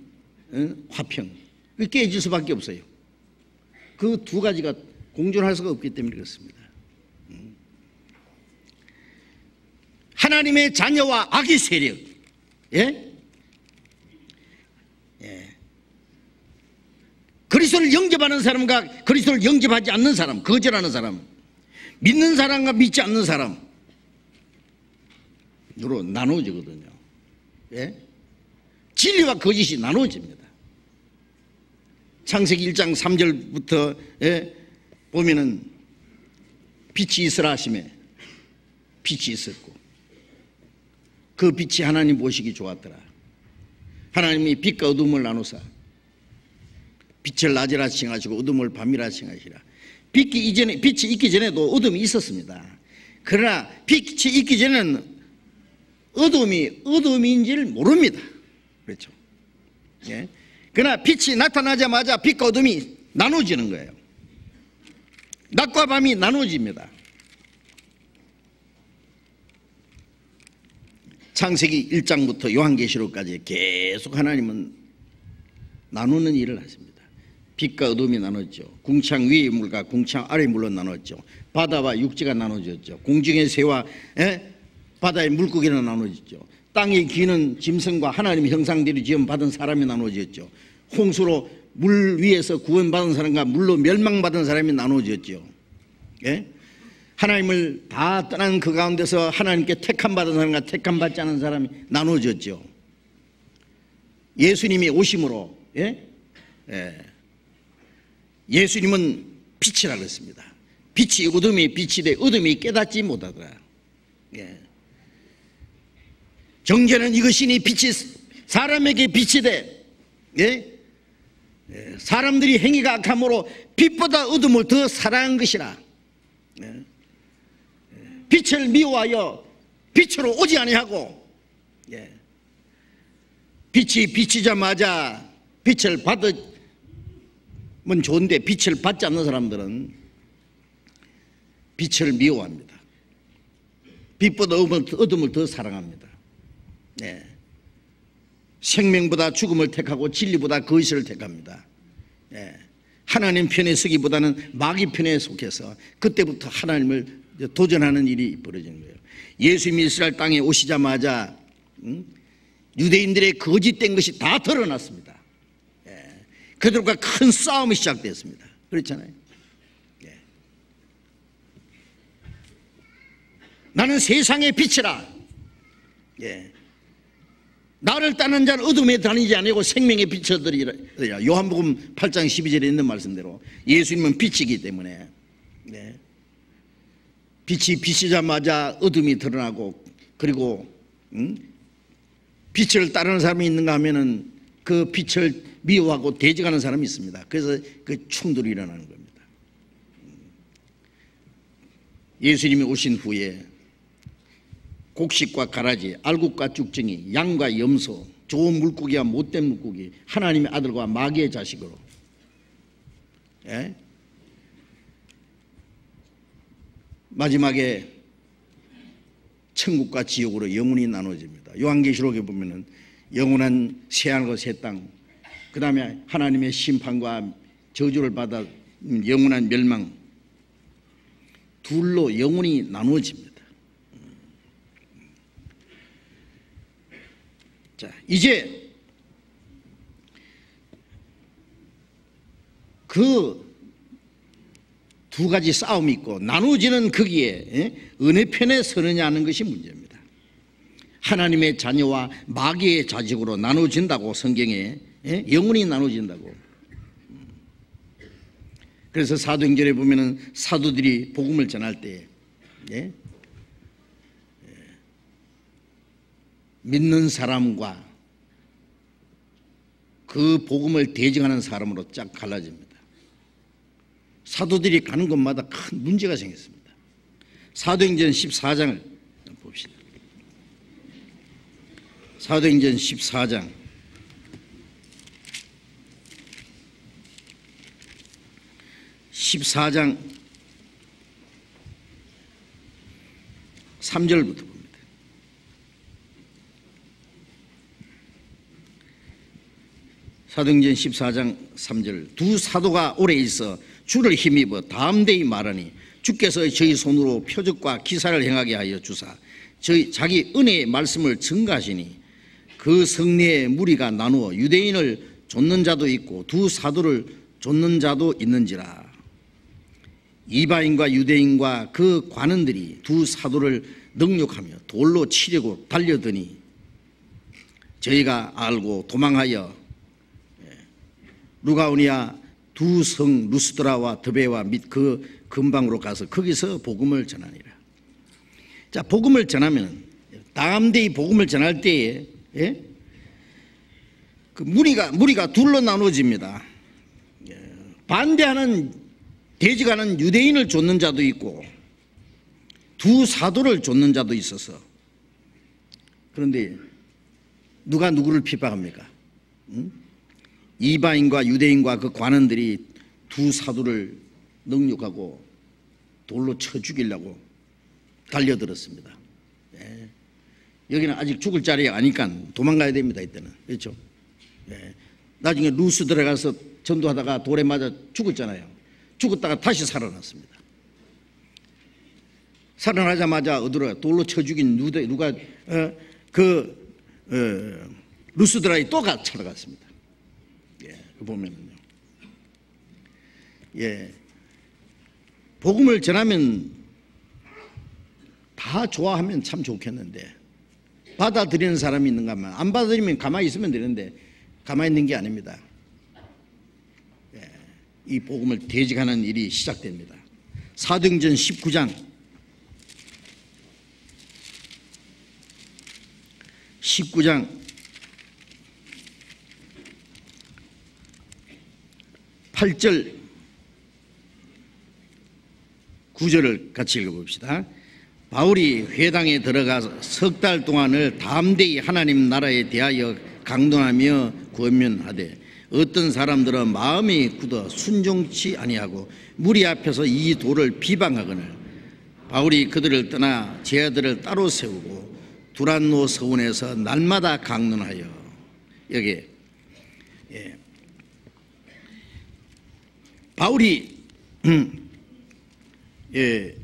화평, 그게 깨질 수밖에 없어요. 그 두 가지가 공존할 수가 없기 때문에 그렇습니다. 하나님의 자녀와 악의 세력, 예? 예. 그리스도를 영접하는 사람과 그리스도를 영접하지 않는 사람, 거절하는 사람, 믿는 사람과 믿지 않는 사람으로 나누어지거든요. 예? 진리와 거짓이 나누어집니다. 창세기 1장 3절부터 예? 보면은 빛이 있으라 하시매 빛이 있었고 그 빛이 하나님 보시기 좋았더라. 하나님이 빛과 어둠을 나누사 빛을 낮이라 칭하시고 어둠을 밤이라 칭하시라. 빛이 있기 전에도 어둠이 있었습니다. 그러나 빛이 있기 전에는 어둠이 어둠인지를 모릅니다. 그렇죠? 예? 그러나 빛이 나타나자마자 빛과 어둠이 나눠지는 거예요. 낮과 밤이 나눠집니다. 창세기 1장부터 요한계시록까지 계속 하나님은 나누는 일을 하십니다. 빛과 어둠이 나눴죠. 궁창 위의 물과 궁창 아래의 물로 나눴죠. 바다와 육지가 나눠졌죠. 공중의 새와 바다의 물고기는 나눠졌죠. 땅에 기는 짐승과 하나님의 형상대로 지음 받은 사람이 나눠졌죠. 홍수로 물 위에서 구원받은 사람과 물로 멸망받은 사람이 나눠졌죠. 예? 하나님을 다 떠난 그 가운데서 하나님께 택함받은 사람과 택함받지 않은 사람이 나눠졌죠. 예수님이 오심으로, 예? 예. 예수님은 빛이라 그랬습니다. 빛이 어둠이 빛이 돼 어둠이 깨닫지 못하더라. 예. 정죄는 이것이니 빛이 사람에게 빛이 돼. 예? 예. 사람들이 행위가 악함으로 빛보다 어둠을 더 사랑한 것이라. 예. 빛을 미워하여 빛으로 오지 아니하고, 예. 빛이 비치자마자 빛을 받으면 좋은데 빛을 받지 않는 사람들은 빛을 미워합니다. 빛보다 어둠을 더 사랑합니다. 네. 생명보다 죽음을 택하고 진리보다 거짓을 택합니다. 네. 하나님 편에 서기보다는 마귀 편에 속해서 그때부터 하나님을 도전하는 일이 벌어지는 거예요. 예수님이 이스라엘 땅에 오시자마자 유대인들의 거짓된 것이 다 드러났습니다. 네. 그들과 큰 싸움이 시작됐습니다. 그렇잖아요. 네. 나는 세상의 빛이라. 예. 나를 따르는 자는 어둠에 다니지 아니고 생명의 빛이더리라. 요한복음 8장 12절에 있는 말씀대로 예수님은 빛이기 때문에, 네. 빛이 비치자마자 어둠이 드러나고, 그리고 빛을 따르는 사람이 있는가 하면은 그 빛을 미워하고 대적하는 사람이 있습니다. 그래서 그 충돌이 일어나는 겁니다. 예수님이 오신 후에 곡식과 가라지, 알곡과 쭉정이, 양과 염소, 좋은 물고기와 못된 물고기, 하나님의 아들과 마귀의 자식으로, 예? 마지막에 천국과 지옥으로 영혼이 나눠집니다. 요한계시록에 보면은 영원한 새하늘과 새 땅, 그 다음에 하나님의 심판과 저주를 받아 영원한 멸망, 둘로 영혼이 나눠집니다. 자, 이제 그 두 가지 싸움이 있고 나누어지는 거기에 어느 편에 서느냐 하는 것이 문제입니다. 하나님의 자녀와 마귀의 자식으로 나누어진다고 성경에, 영혼이 나누어진다고. 그래서 사도행전에 보면은 사도들이 복음을 전할 때, 믿는 사람과 그 복음을 대적하는 사람으로 쫙 갈라집니다. 사도들이 가는 곳마다 큰 문제가 생겼습니다. 사도행전 14장을 봅시다. 사도행전 14장 3절부터 봅니다. 사도행전 14장 3절. 두 사도가 오래 있어 주를 힘입어 다음 데이 말하니 주께서 저희 손으로 표적과 기사를 행하게 하여 주사 자기 은혜의 말씀을 증가하시니 그 성내의 무리가 나누어 유대인을 좇는 자도 있고 두 사도를 좇는 자도 있는지라. 이방인과 유대인과 그 관원들이 두 사도를 능욕하며 돌로 치려고 달려드니 저희가 알고 도망하여 루가오니아 두 성 루스드라와 드베와 및 그 근방으로 가서 거기서 복음을 전하니라. 자, 복음을 전하면 다음 데이 복음을 전할 때에, 그 무리가 둘로 나눠집니다. 반대하는 대적하는 유대인을 좇는 자도 있고 두 사도를 좇는 자도 있어서. 그런데 누가 누구를 핍박합니까? 이방인과 유대인과 그 관원들이 두 사도를 능욕하고 돌로 쳐 죽이려고 달려들었습니다. 네. 여기는 아직 죽을 자리가 아니까 도망가야 됩니다. 이때는. 그렇죠? 네. 나중에 루스 들어가서 전도하다가 돌에 맞아 죽었잖아요. 죽었다가 다시 살아났습니다. 살아나자마자 어디로 돌로 쳐 죽인 누가 루스드라에 또 찾아갔습니다. 예, 보면은요. 예, 복음을 전하면 다 좋아하면 참 좋겠는데 받아들이는 사람이 있는가 하면 안 받아들이면 가만히 있으면 되는데 가만히 있는 게 아닙니다. 예, 이 복음을 대적하는 일이 시작됩니다. 사도행전 19장 8절 9절을 같이 읽어봅시다. 바울이 회당에 들어가서 석 달 동안을 담대히 하나님 나라에 대하여 강론하며 권면하되 어떤 사람들은 마음이 굳어 순종치 아니하고 무리 앞에서 이 도를 비방하거늘 바울이 그들을 떠나 제자들을 따로 세우고 두란노 서원에서 날마다 강론하여 여기 예. 바울이 예.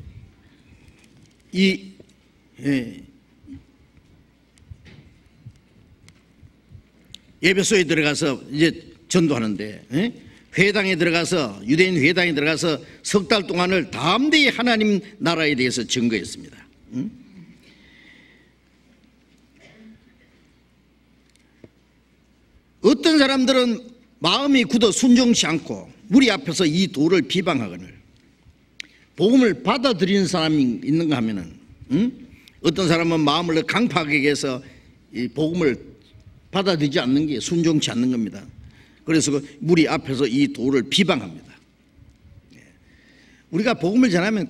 에베소에 들어가서 이제 전도하는데 회당에 들어가서 유대인 회당에 들어가서 석 달 동안을 담대히 하나님 나라에 대해서 증거했습니다. 어떤 사람들은 마음이 굳어 순종치 않고 무리 앞에서 이 도를 비방하거늘 복음을 받아들이는 사람이 있는가 하면은 어떤 사람은 마음을 강팍하게 해서 이 복음을 받아들이지 않는 게 순종치 않는 겁니다. 그래서 그 무리 앞에서 이 도를 비방합니다. 우리가 복음을 전하면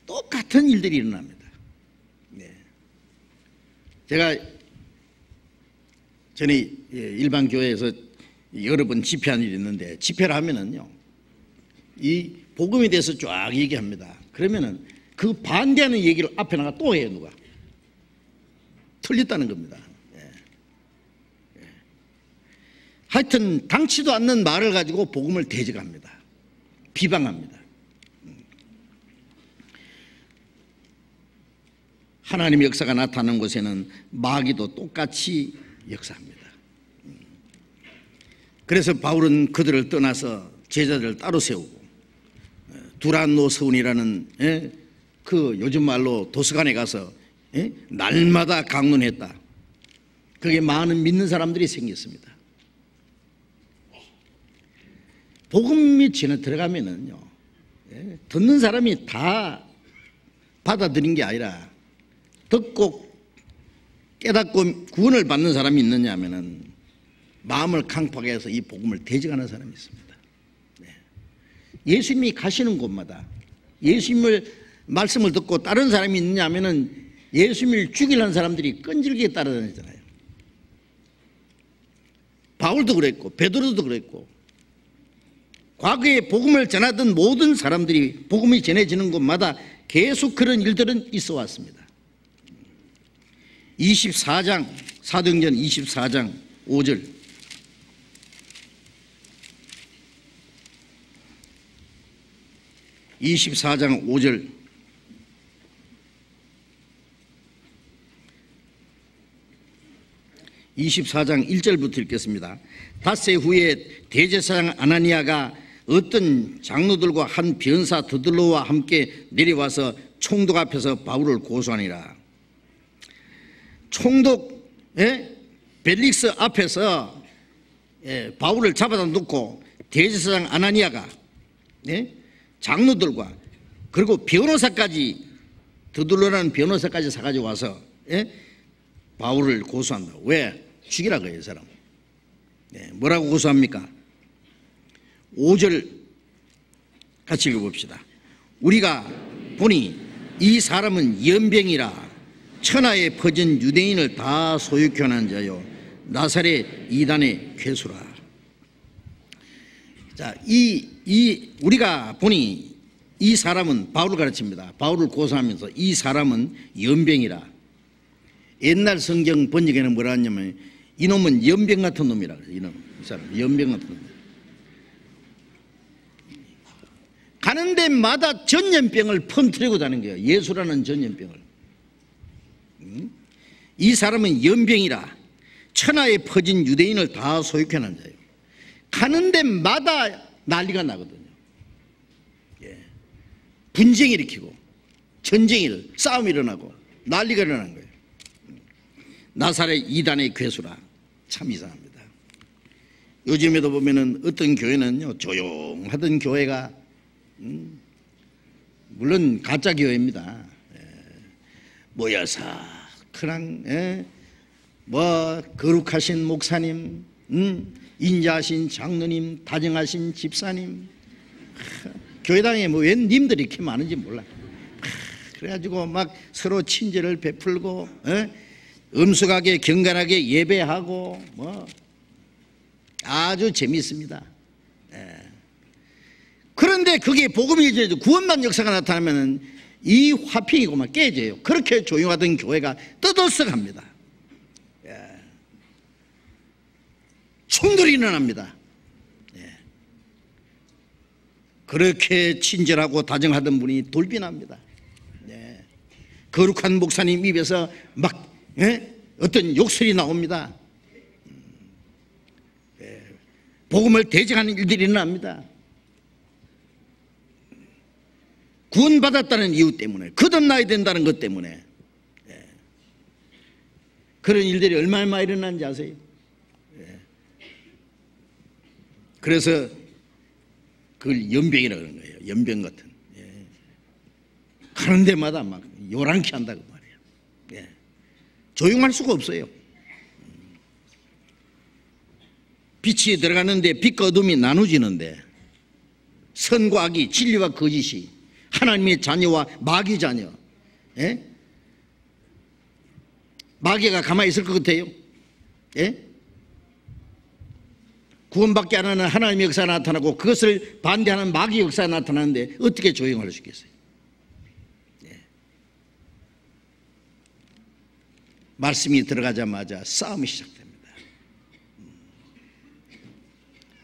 똑같은 일들이 일어납니다. 제가 전에 일반 교회에서 여러 번 집회한 일이 있는데 집회를 하면은요 이 복음에 대해서 쫙 얘기합니다. 그러면은 그 반대하는 얘기를 앞에 나가 또 해요. 누가 틀렸다는 겁니다. 하여튼 당치도 않는 말을 가지고 복음을 대적합니다. 비방합니다. 하나님의 역사가 나타나는 곳에는 마귀도 똑같이 역사합니다. 그래서 바울은 그들을 떠나서 제자들을 따로 세우고 두란노 서원이라는 그 요즘 말로 도서관에 가서 날마다 강론했다. 그게 많은 믿는 사람들이 생겼습니다. 복음이 전에 들어가면은요 듣는 사람이 다 받아들인 게 아니라 듣고 깨닫고 구원을 받는 사람이 있느냐 하면은 마음을 강팍하게 해서 이 복음을 대적하는 사람이 있습니다. 예수님이 가시는 곳마다 예수님을 말씀을 듣고 다른 사람이 있느냐 하면은 예수님을 죽이려는 사람들이 끈질기게 따라다니잖아요. 바울도 그랬고 베드로도 그랬고 과거에 복음을 전하던 모든 사람들이 복음이 전해지는 곳마다 계속 그런 일들은 있어 왔습니다. 24장 사도행전 24장 5절 24장 5절 (24장 1절부터) 읽겠습니다. 닷새 후에 대제사장 아나니아가 어떤 장로들과 한 변사 드들로와 함께 내려와서 총독 앞에서 바울을 고소하니라. 총독 벨릭스 앞에서 바울을 잡아다 놓고 대제사장 아나니아가 장로들과 그리고 변호사까지 드들로라는 변호사까지 사가지고 와서 바울을 고소한다. 왜? 죽이라 그래요, 이 사람. 뭐라고 고소합니까? 5절 같이 읽어봅시다. 우리가 보니 이 사람은 연병이라 천하에 퍼진 유대인을 다 소유케 하는 자요 나사렛 이단의 괴수라. 자, 우리가 보니 이 사람은 바울을 가르칩니다. 바울을 고소하면서 이 사람은 연병이라. 옛날 성경 번역에는 뭐라 하냐면 이놈은 연병 같은 놈이라 그래요. 이 사람 연병 같은 놈. 가는 데마다 전염병을 퍼뜨리고 다는 거예요. 예수라는 전염병을. 이 사람은 연병이라 천하에 퍼진 유대인을 다 소유케하는 자예요. 가는 데마다 난리가 나거든요. 분쟁 일으키고 전쟁이 싸움이 일어나고 난리가 일어난 거예요. 나사렛 이단의 괴수라. 참 이상합니다. 요즘에도 보면은 어떤 교회는요, 조용하던 교회가 물론 가짜 교회입니다. 모여서 그냥 뭐 거룩하신 목사님, 인자하신 장로님, 다정하신 집사님, 교회당에 뭐 웬 님들이 이렇게 많은지 몰라. 그래가지고 막 서로 친절을 베풀고 엄숙하게 경건하게 예배하고 뭐 아주 재미있습니다. 그런데 그게 복음이 이제 구원만 역사가 나타나면 이 화평이고만 깨져요. 그렇게 조용하던 교회가 떠들썩합니다. 충돌이 일어납니다. 그렇게 친절하고 다정하던 분이 돌변합니다. 거룩한 목사님 입에서 막 어떤 욕설이 나옵니다. 복음을 대적하는 일들이 일어납니다. 구원받았다는 이유 때문에, 거듭나야 된다는 것 때문에. 그런 일들이 얼마나 일어나는지 아세요? 그래서 그걸 연병이라고 그러는 거예요. 연병 같은. 가는 데마다 막 요란케 한다고 말이에요. 조용할 수가 없어요. 빛이 들어가는데 빛과 어둠이 나누지는데, 선과 악이, 진리와 거짓이, 하나님의 자녀와 마귀 자녀, 마귀가 가만히 있을 것 같아요? 구원받게 안 하는 하나님의 역사가 나타나고 그것을 반대하는 마귀 역사가 나타나는데 어떻게 조용할 수 있겠어요? 말씀이 들어가자마자 싸움이 시작됩니다.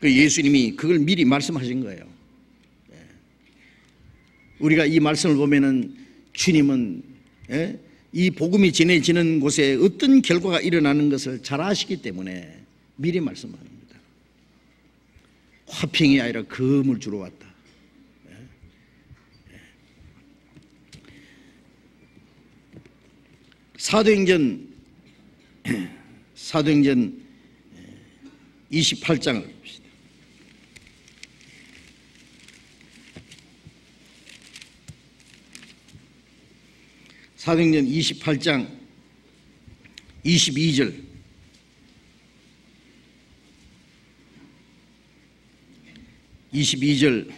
그 예수님이 그걸 미리 말씀하신 거예요. 우리가 이 말씀을 보면은 주님은 이 복음이 전해지는 곳에 어떤 결과가 일어나는 것을 잘 아시기 때문에 미리 말씀합니다. 화평이 아니라 검을 주러 왔다. 사도행전 28장을 봅시다. 사도행전 28장 22절. 22절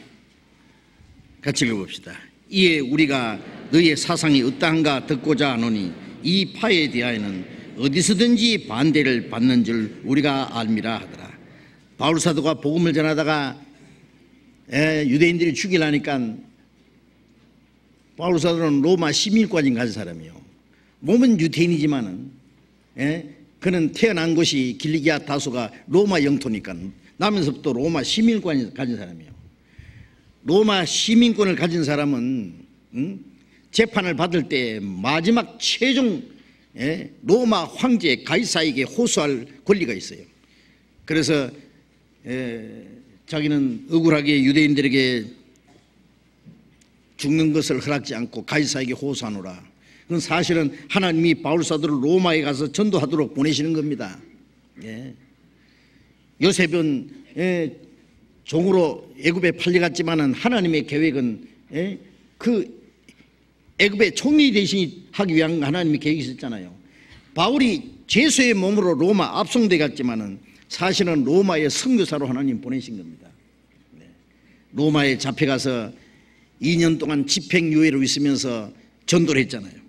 같이 읽어봅시다. 이에 우리가 너희의 사상이 어떠한가 듣고자 하노니 이 파에 대하여는 어디서든지 반대를 받는 줄 우리가 알미라 하더라. 바울 사도가 복음을 전하다가 유대인들이 죽이려니까 바울 사도는 로마 시민권인 가진 사람이요. 몸은 유대인이지만은 그는 태어난 곳이 길리기아 다소가 로마 영토니까 나면서부터 로마 시민권을 가진 사람이에요. 로마 시민권을 가진 사람은 재판을 받을 때 마지막 최종 로마 황제 가이사에게 호소할 권리가 있어요. 그래서 자기는 억울하게 유대인들에게 죽는 것을 허락지 않고 가이사에게 호소하노라. 그건 사실은 하나님이 바울 사도를 로마에 가서 전도하도록 보내시는 겁니다. 요셉은 종으로 애굽에 팔려갔지만은 하나님의 계획은 그 애굽의 총리 대신 하기 위한 하나님의 계획이 있었잖아요. 바울이 죄수의 몸으로 로마 압송돼 갔지만은 사실은 로마의 선교사로 하나님 보내신 겁니다. 로마에 잡혀가서 2년 동안 집행유예로 있으면서 전도를 했잖아요.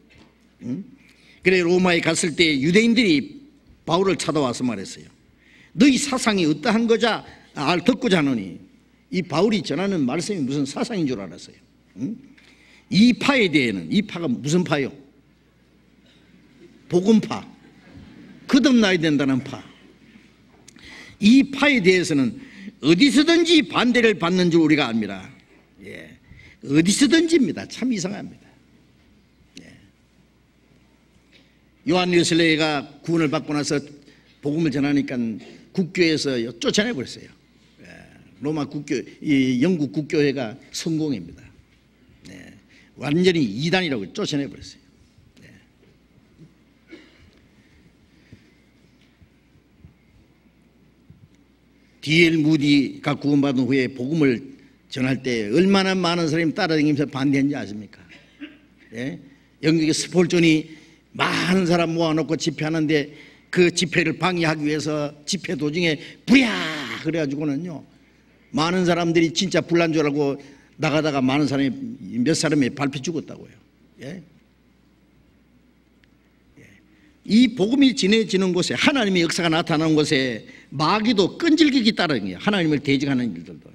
그래 로마에 갔을 때 유대인들이 바울을 찾아와서 말했어요. 너희 사상이 어떠한 거자 듣고자 하노니. 이 바울이 전하는 말씀이 무슨 사상인 줄 알았어요. 이 파에 대해는, 이 파가 무슨 파요? 복음파, 거듭나야 된다는 파. 이 파에 대해서는 어디서든지 반대를 받는 줄 우리가 압니다. 어디서든지입니다. 참 이상합니다. 요한 웨슬레이가 구원을 받고 나서 복음을 전하니까 국교에서 쫓아내 버렸어요. 로마 국교, 이 영국 국교회가 성공입니다. 완전히 이단이라고 쫓아내 버렸어요. D.L. 무디가 구원받은 후에 복음을 전할 때 얼마나 많은 사람이 따라다니면서 반대했는지 아십니까? 영국의 스폴존이 많은 사람 모아놓고 집회하는데 그 집회를 방해하기 위해서 집회 도중에 부야 그래가지고는요, 많은 사람들이 진짜 불난 줄 알고 나가다가 많은 사람이, 몇 사람이 밟혀 죽었다고요. 이 복음이 전해지는 곳에, 하나님의 역사가 나타나는 곳에 마귀도 끈질기게 따르는 거예요. 하나님을 대적하는 일들도.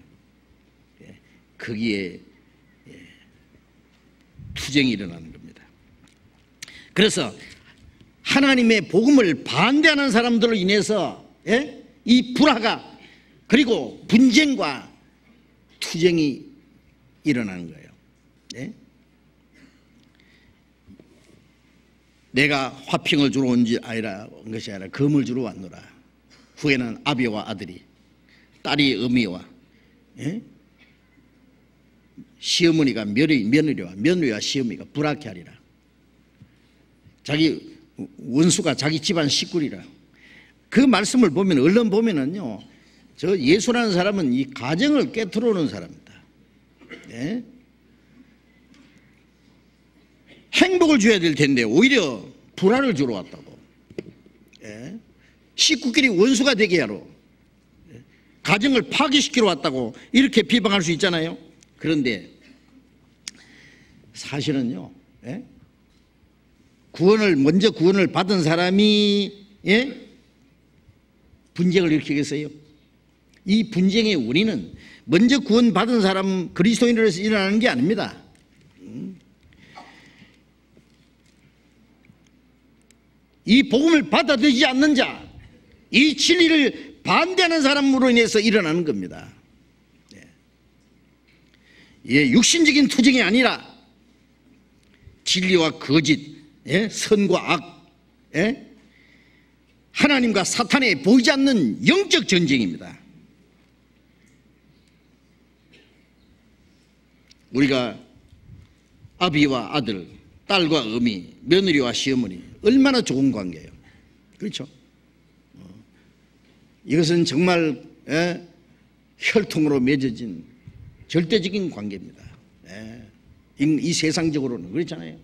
거기에 투쟁이 일어나는 겁니다. 그래서 하나님의 복음을 반대하는 사람들로 인해서 이 불화가, 그리고 분쟁과 투쟁이 일어나는 거예요. 내가 화평을 주러 온 것이 아니라 검을 주러 왔노라. 후에는 아비와 아들이, 딸이 어미와, 시어머니가 며느리와, 며느리와 시어머니가 불화케 하리라. 자기 원수가 자기 집안 식구리라. 그 말씀을 보면, 얼른 보면은요, 저 예수라는 사람은 이 가정을 깨트려 오는 사람입니다. 행복을 줘야 될 텐데 오히려 불화를 주러 왔다고. 식구끼리 원수가 되게 하러, 가정을 파괴시키러 왔다고 이렇게 비방할 수 있잖아요. 그런데 사실은요, 먼저 구원을 받은 사람이 분쟁을 일으키겠어요? 이 분쟁의 원인은 먼저 구원받은 사람, 그리스도인으로서 일어나는 게 아닙니다. 이 복음을 받아들이지 않는 자, 이 진리를 반대하는 사람으로 인해서 일어나는 겁니다. 육신적인 투쟁이 아니라 진리와 거짓, 선과 악, 하나님과 사탄에 보이지 않는 영적 전쟁입니다. 우리가 아비와 아들, 딸과 어미, 며느리와 시어머니, 얼마나 좋은 관계예요. 그렇죠? 이것은 정말 혈통으로 맺어진 절대적인 관계입니다. 이 세상적으로는 그렇잖아요.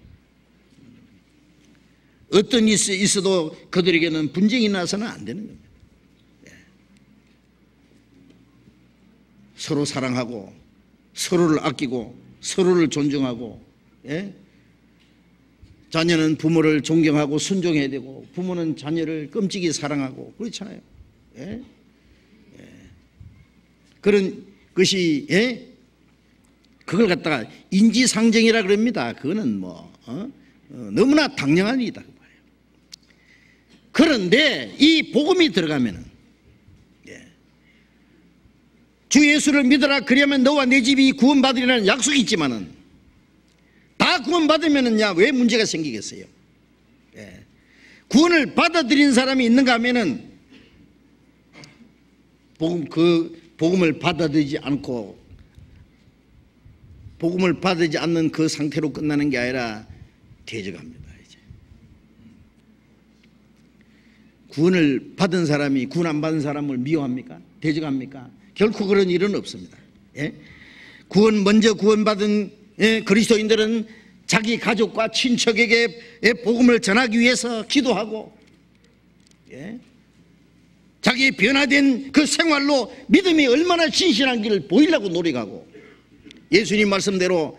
어떤 일이 있어도 그들에게는 분쟁이 나서는 안 되는 겁니다. 서로 사랑하고, 서로를 아끼고, 서로를 존중하고, 자녀는 부모를 존경하고 순종해야 되고, 부모는 자녀를 끔찍이 사랑하고, 그렇잖아요. 그런 것이, 그걸 갖다가 인지상정이라 그럽니다. 그거는 너무나 당연한 일이다. 그런데 이 복음이 들어가면은, 주 예수를 믿어라, 그리하면 너와 내 집이 구원받으리라는 약속이 있지만은, 다 구원받으면은 왜 문제가 생기겠어요? 구원을 받아들인 사람이 있는가 하면은, 복음을 받아들이지 않고, 복음을 받지 않는 그 상태로 끝나는 게 아니라 대적합니다. 이제 구원을 받은 사람이 구원 안 받은 사람을 미워합니까? 대적합니까? 결코 그런 일은 없습니다. 먼저 구원받은 그리스도인들은 자기 가족과 친척에게 복음을 전하기 위해서 기도하고, 자기의 변화된 그 생활로 믿음이 얼마나 신실한지를 보이려고 노력하고, 예수님 말씀대로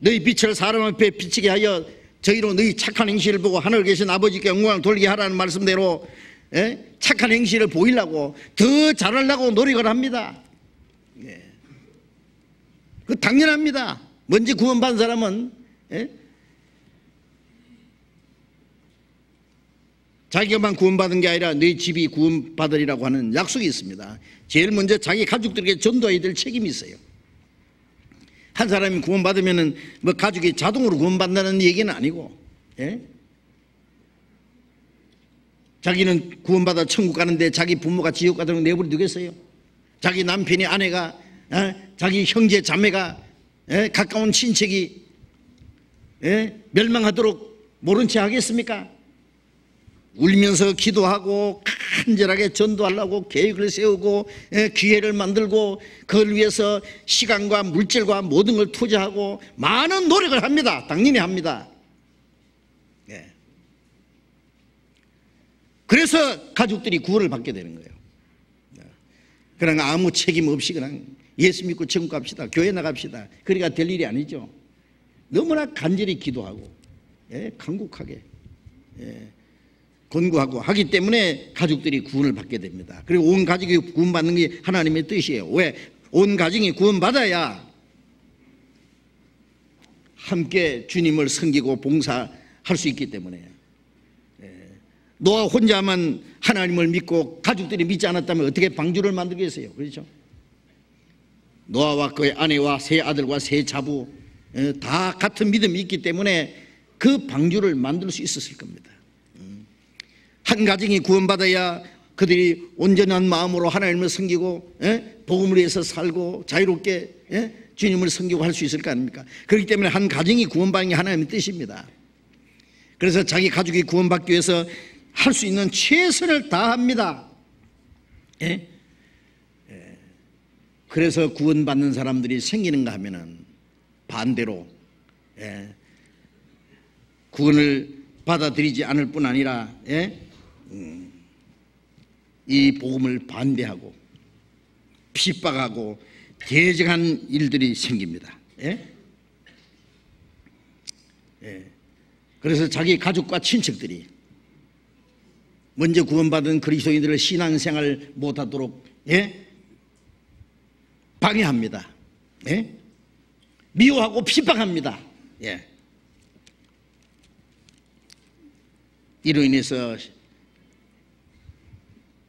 너희 빛을 사람 앞에 비치게 하여 저희로 너희 착한 행실을 보고 하늘에 계신 아버지께 영광을 돌리게 하라는 말씀대로 착한 행실을 보이려고, 더 잘하려고 노력을 합니다. 그 당연합니다. 먼저 구원받은 사람은 자기가만 구원받은 게 아니라 너희 집이 구원받으리라고 하는 약속이 있습니다. 제일 먼저 자기 가족들에게 전도해야 될 책임이 있어요. 한 사람이 구원받으면은 뭐 가족이 자동으로 구원받는다는 얘기는 아니고, 예? 자기는 구원받아 천국 가는데 자기 부모가 지옥 가도록 내버려 두겠어요? 자기 남편이, 아내가, 자기 형제 자매가, 가까운 친척이 멸망하도록 모른 채 하겠습니까? 울면서 기도하고 간절하게 전도하려고 계획을 세우고 기회를 만들고 그걸 위해서 시간과 물질과 모든 걸 투자하고 많은 노력을 합니다. 당연히 합니다. 그래서 가족들이 구원을 받게 되는 거예요. 그냥 아무 책임 없이 그냥 예수 믿고 천국 갑시다, 교회 나갑시다, 그러니까 될 일이 아니죠. 너무나 간절히 기도하고 간곡하게 권고하고 하기 때문에 가족들이 구원을 받게 됩니다. 그리고 온 가족이 구원받는 게 하나님의 뜻이에요. 왜? 온 가정이 구원받아야 함께 주님을 섬기고 봉사할 수 있기 때문에. 노아 혼자만 하나님을 믿고 가족들이 믿지 않았다면 어떻게 방주를 만들겠어요? 그렇죠? 노아와 그의 아내와 세 아들과 세 자부 다 같은 믿음이 있기 때문에 그 방주를 만들 수 있었을 겁니다. 한 가정이 구원받아야 그들이 온전한 마음으로 하나님을 섬기고 복음을 위해서 살고 자유롭게 주님을 섬기고 할 수 있을 거 아닙니까? 그렇기 때문에 한 가정이 구원받는 게 하나님의 뜻입니다. 그래서 자기 가족이 구원받기 위해서 할 수 있는 최선을 다합니다. 그래서 구원받는 사람들이 생기는가 하면은 반대로 구원을 받아들이지 않을 뿐 아니라 이 복음을 반대하고 핍박하고 대적한 일들이 생깁니다. 그래서 자기 가족과 친척들이 먼저 구원받은 그리스도인들을 신앙생활 못하도록 방해합니다. 미워하고 핍박합니다. 이로 인해서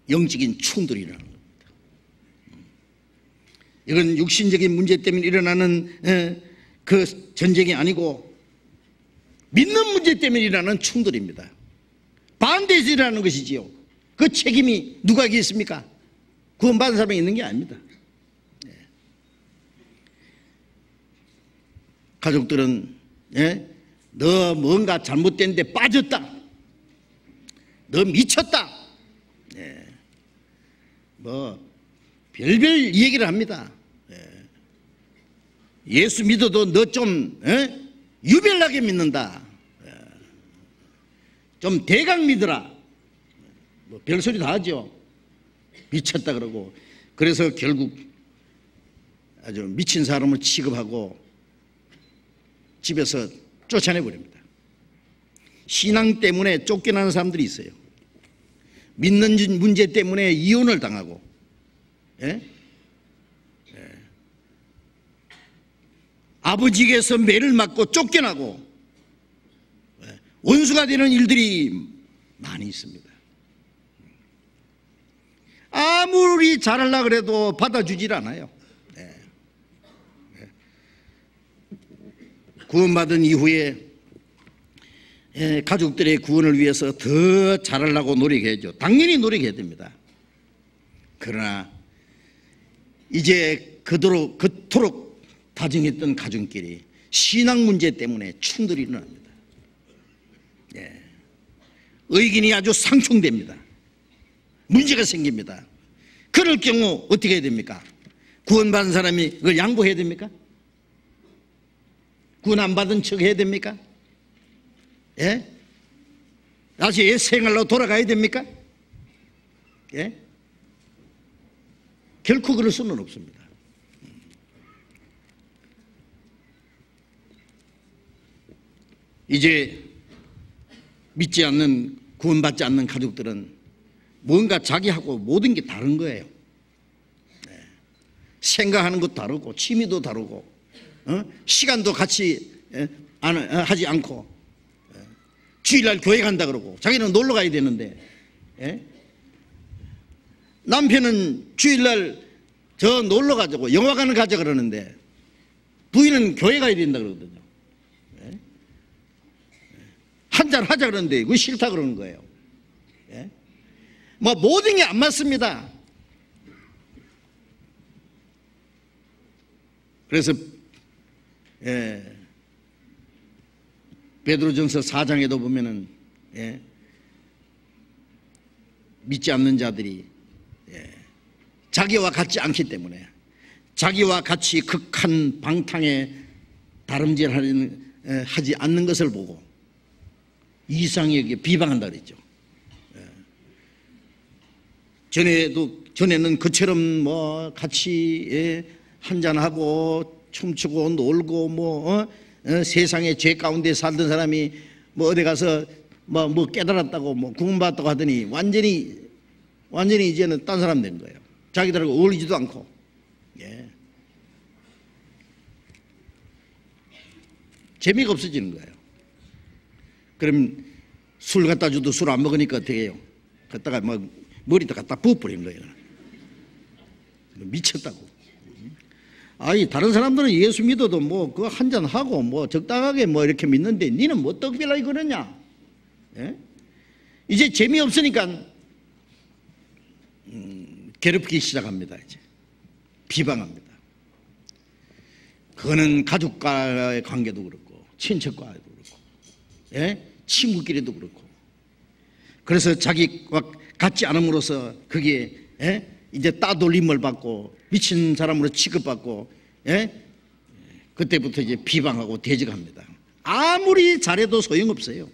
영적인 충돌이 일어나는 겁니다. 이건 육신적인 문제 때문에 일어나는 그 전쟁이 아니고 믿는 문제 때문에 일어나는 충돌입니다. 반대해서 일어나는 것이지요. 그 책임이 누구에게 있습니까? 구원받은 사람이 있는 게 아닙니다. 가족들은 너 뭔가 잘못된 데 빠졌다, 너 미쳤다, 뭐 별별 얘기를 합니다. 예수 믿어도 너 좀 유별나게 믿는다, 좀 대강 믿어라, 뭐 별소리 다 하죠. 미쳤다 그러고. 그래서 결국 아주 미친 사람을 취급하고 집에서 쫓아내버립니다. 신앙 때문에 쫓겨나는 사람들이 있어요. 믿는 문제 때문에 이혼을 당하고, 아버지에게서 매를 맞고 쫓겨나고, 원수가 되는 일들이 많이 있습니다. 아무리 잘하려고 해도 받아주질 않아요. 구원받은 이후에 가족들의 구원을 위해서 더 잘하려고 노력해야죠. 당연히 노력해야 됩니다. 그러나 이제 그토록 다정했던 가족끼리 신앙 문제 때문에 충돌이 일어납니다. 의견이 아주 상충됩니다. 문제가 생깁니다. 그럴 경우 어떻게 해야 됩니까? 구원받은 사람이 그걸 양보해야 됩니까? 구원 안 받은 척 해야 됩니까? 다시 옛 생활로 돌아가야 됩니까? 결코 그럴 수는 없습니다. 이제 믿지 않는, 구원받지 않는 가족들은 뭔가 자기하고 모든 게 다른 거예요. 생각하는 것도 다르고 취미도 다르고 시간도 같이 하지 않고, 주일날 교회 간다 그러고 자기는 놀러 가야 되는데, 남편은 주일날 저 놀러 가자고 영화관을 가자 그러는데 부인은 교회 가야 된다 그러거든요. 예? 한잔 하자 그러는데 그거 싫다 그러는 거예요. 예? 뭐 모든 게 안 맞습니다. 그래서 베드로전서 4장에도 보면은 믿지 않는 자들이 자기와 같지 않기 때문에 자기와 같이 극한 방탕에 다름질하지 않는 것을 보고 이상히 여기에 비방한다 그랬죠. 전에는 그처럼 뭐 같이 한잔하고 춤추고 놀고 뭐 세상의 죄 가운데 살던 사람이 뭐 어디 가서 뭐 깨달았다고 뭐 구원받았다고 하더니 완전히 이제는 딴 사람 된 거예요. 자기들하고 어울리지도 않고. 예. 재미가 없어지는 거예요. 그럼 술 갖다 줘도 술 안 먹으니까 어떻게 해요? 갖다가 막 머리도 갖다 부어버리는 거예요. 미쳤다고. 아니 다른 사람들은 예수 믿어도 뭐 그거 한잔 하고 뭐 적당하게 뭐 이렇게 믿는데 니는 뭐 떡별나게 그러냐? 예? 이제 재미없으니까 괴롭히기 시작합니다. 이제 비방합니다. 그거는 가족과의 관계도 그렇고 친척과도 그렇고 친구끼리도 그렇고 그래서 자기와 같지 않음으로써 그게 이제 따돌림을 받고 미친 사람으로 취급받고 그때부터 이제 비방하고 대적합니다. 아무리 잘해도 소용없어요.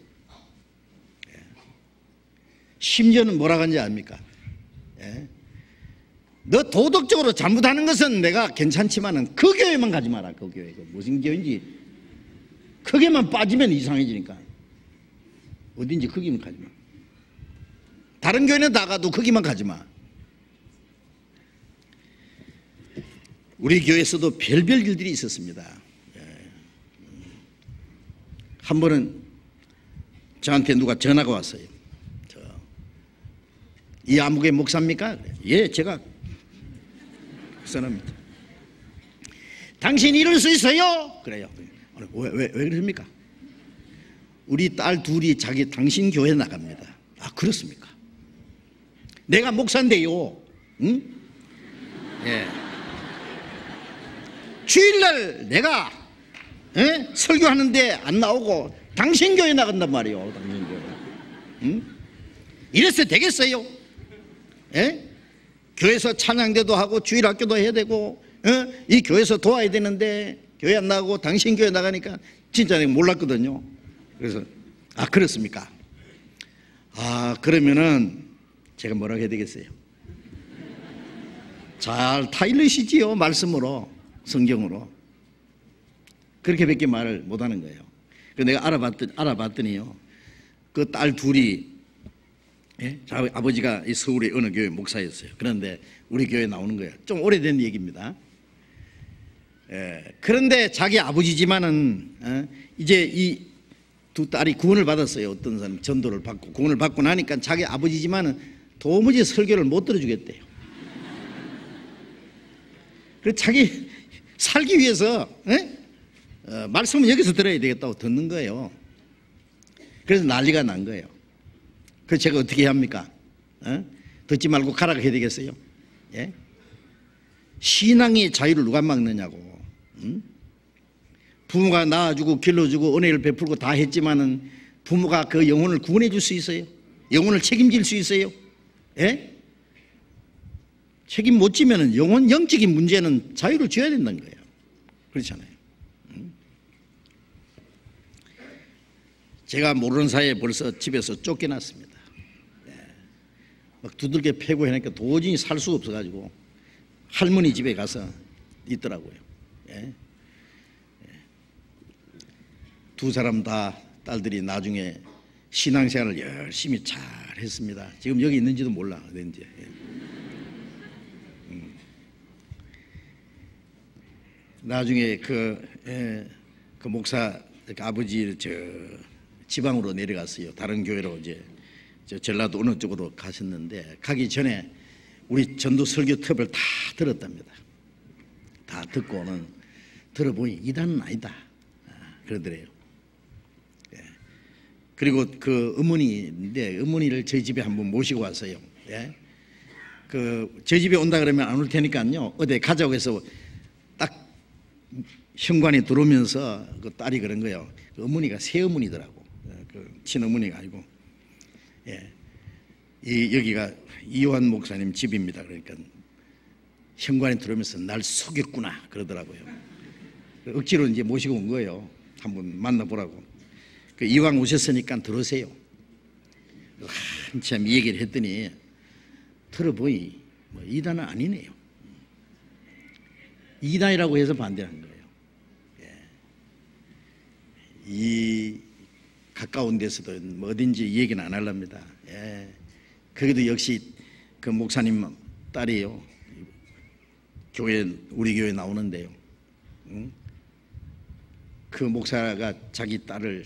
심지어는 뭐라고 하는지 압니까? 너 도덕적으로 잘못하는 것은 내가 괜찮지만은 그 교회만 가지 마라. 그 교회 무슨 교회인지 거기만 빠지면 이상해지니까 어딘지 거기만 가지 마. 다른 교회는 다 가도 거기만 가지 마. 우리 교회에서도 별별 일들이 있었습니다. 한 번은 저한테 누가 전화가 왔어요. 이 아무개 목사입니까? 예, 제가 선합니다. 당신 이럴 수 있어요? 그래요. 왜 그러십니까? 우리 딸 둘이 당신 교회 나갑니다. 아, 그렇습니까? 내가 목사인데요. 응? 예. 주일날 내가 설교하는데 안 나오고 당신 교회 나간단 말이에요. 당신 교회. 응? 이래서 되겠어요? 교회에서 찬양대도 하고 주일학교도 해야 되고 이 교회에서 도와야 되는데 교회 안 나가고 당신 교회 나가니까 진짜 내가 몰랐거든요. 그래서 아, 그렇습니까? 아, 그러면은 제가 뭐라고 해야 되겠어요? 잘 타일르시지요. 말씀으로, 성경으로. 그렇게밖에 말을 못하는 거예요. 그래서 내가 알아봤더니요, 그 딸 둘이 아버지가 이 서울의 어느 교회 목사였어요. 그런데 우리 교회에 나오는 거예요. 좀 오래된 얘기입니다. 그런데 자기 아버지지만은 이제 이 두 딸이 구원을 받았어요. 어떤 사람 전도를 받고 구원을 받고 나니까 자기 아버지지만은 도무지 설교를 못 들어주겠대요. 그래서 자기 살기 위해서 말씀은 여기서 들어야 되겠다고 듣는 거예요. 그래서 난리가 난 거예요. 그래서 제가 어떻게 해야 합니까? 듣지 말고 가라고 해야 되겠어요? 예? 신앙의 자유를 누가 막느냐고. 부모가 낳아주고 길러주고 은혜를 베풀고 다 했지만은 부모가 그 영혼을 구원해 줄 수 있어요? 영혼을 책임질 수 있어요? 예? 책임 못 지면은 영적인 문제는 자유를 줘야 된다는 거예요. 그렇잖아요. 제가 모르는 사이에 벌써 집에서 쫓겨났습니다. 막 두들겨 패고 하니까 도저히 살 수가 없어가지고 할머니 집에 가서 있더라고요. 두 사람 다 딸들이 나중에 신앙생활을 열심히 잘 했습니다. 지금 여기 있는지도 몰라 어딘지. 나중에 그 목사 아버지 지방으로 내려갔어요. 다른 교회로 이제 전라도 어느 쪽으로 가셨는데 가기 전에 우리 전도 설교 톱을 다 들었답니다. 다 듣고는 들어보니 이단은 아니다 그러더래요. 예. 그리고 그 어머니인데 어머니를 저희 집에 한번 모시고 왔어요. 예. 그 저희 집에 온다 그러면 안 올 테니까요 어디 가자고 해서 딱 현관에 들어오면서 그 딸이 그런 거예요. 그 어머니가 새어머니더라고. 그 친어머니가 아니고. 예. 여기가 이완 목사님 집입니다. 그러니까 현관에 들어오면서 날 속였구나 그러더라고요. 억지로 이제 모시고 온 거예요. 한번 만나보라고. 그 이왕 오셨으니까 들어오세요. 한참 이 얘기를 했더니 들어보니 뭐 이단은 아니네요. 이단이라고 해서 반대하는 거예요. 예. 이 가까운 데서도 뭐 어딘지 얘기는 안 하랍니다. 예. 거기도 역시 그 목사님 딸이에요. 우리 교회 나오는데요. 응? 그 목사가 자기 딸을